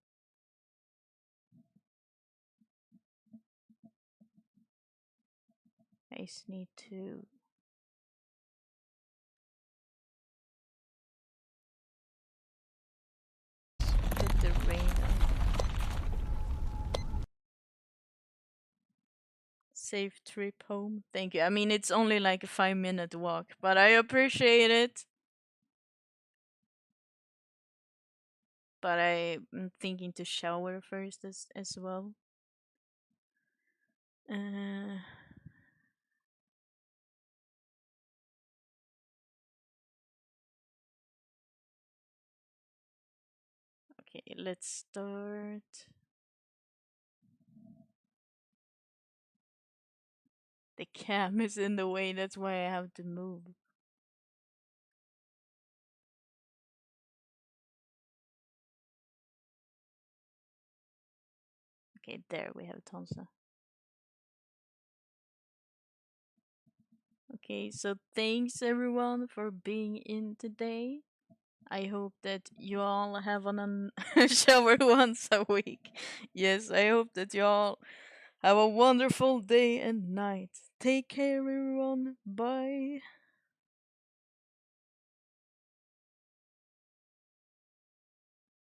I just need to put the raid on. Safe trip home. Thank you. I mean, it's only like a 5-minute walk, but I appreciate it. But I'm thinking to shower first as well. Okay, let's start. The cam is in the way, that's why I have to move. Okay, there we have Tonsa. Okay, so thanks everyone for being in today. I hope that you all have a shower once a week. Yes, I hope that you all have a wonderful day and night. Take care, everyone. Bye.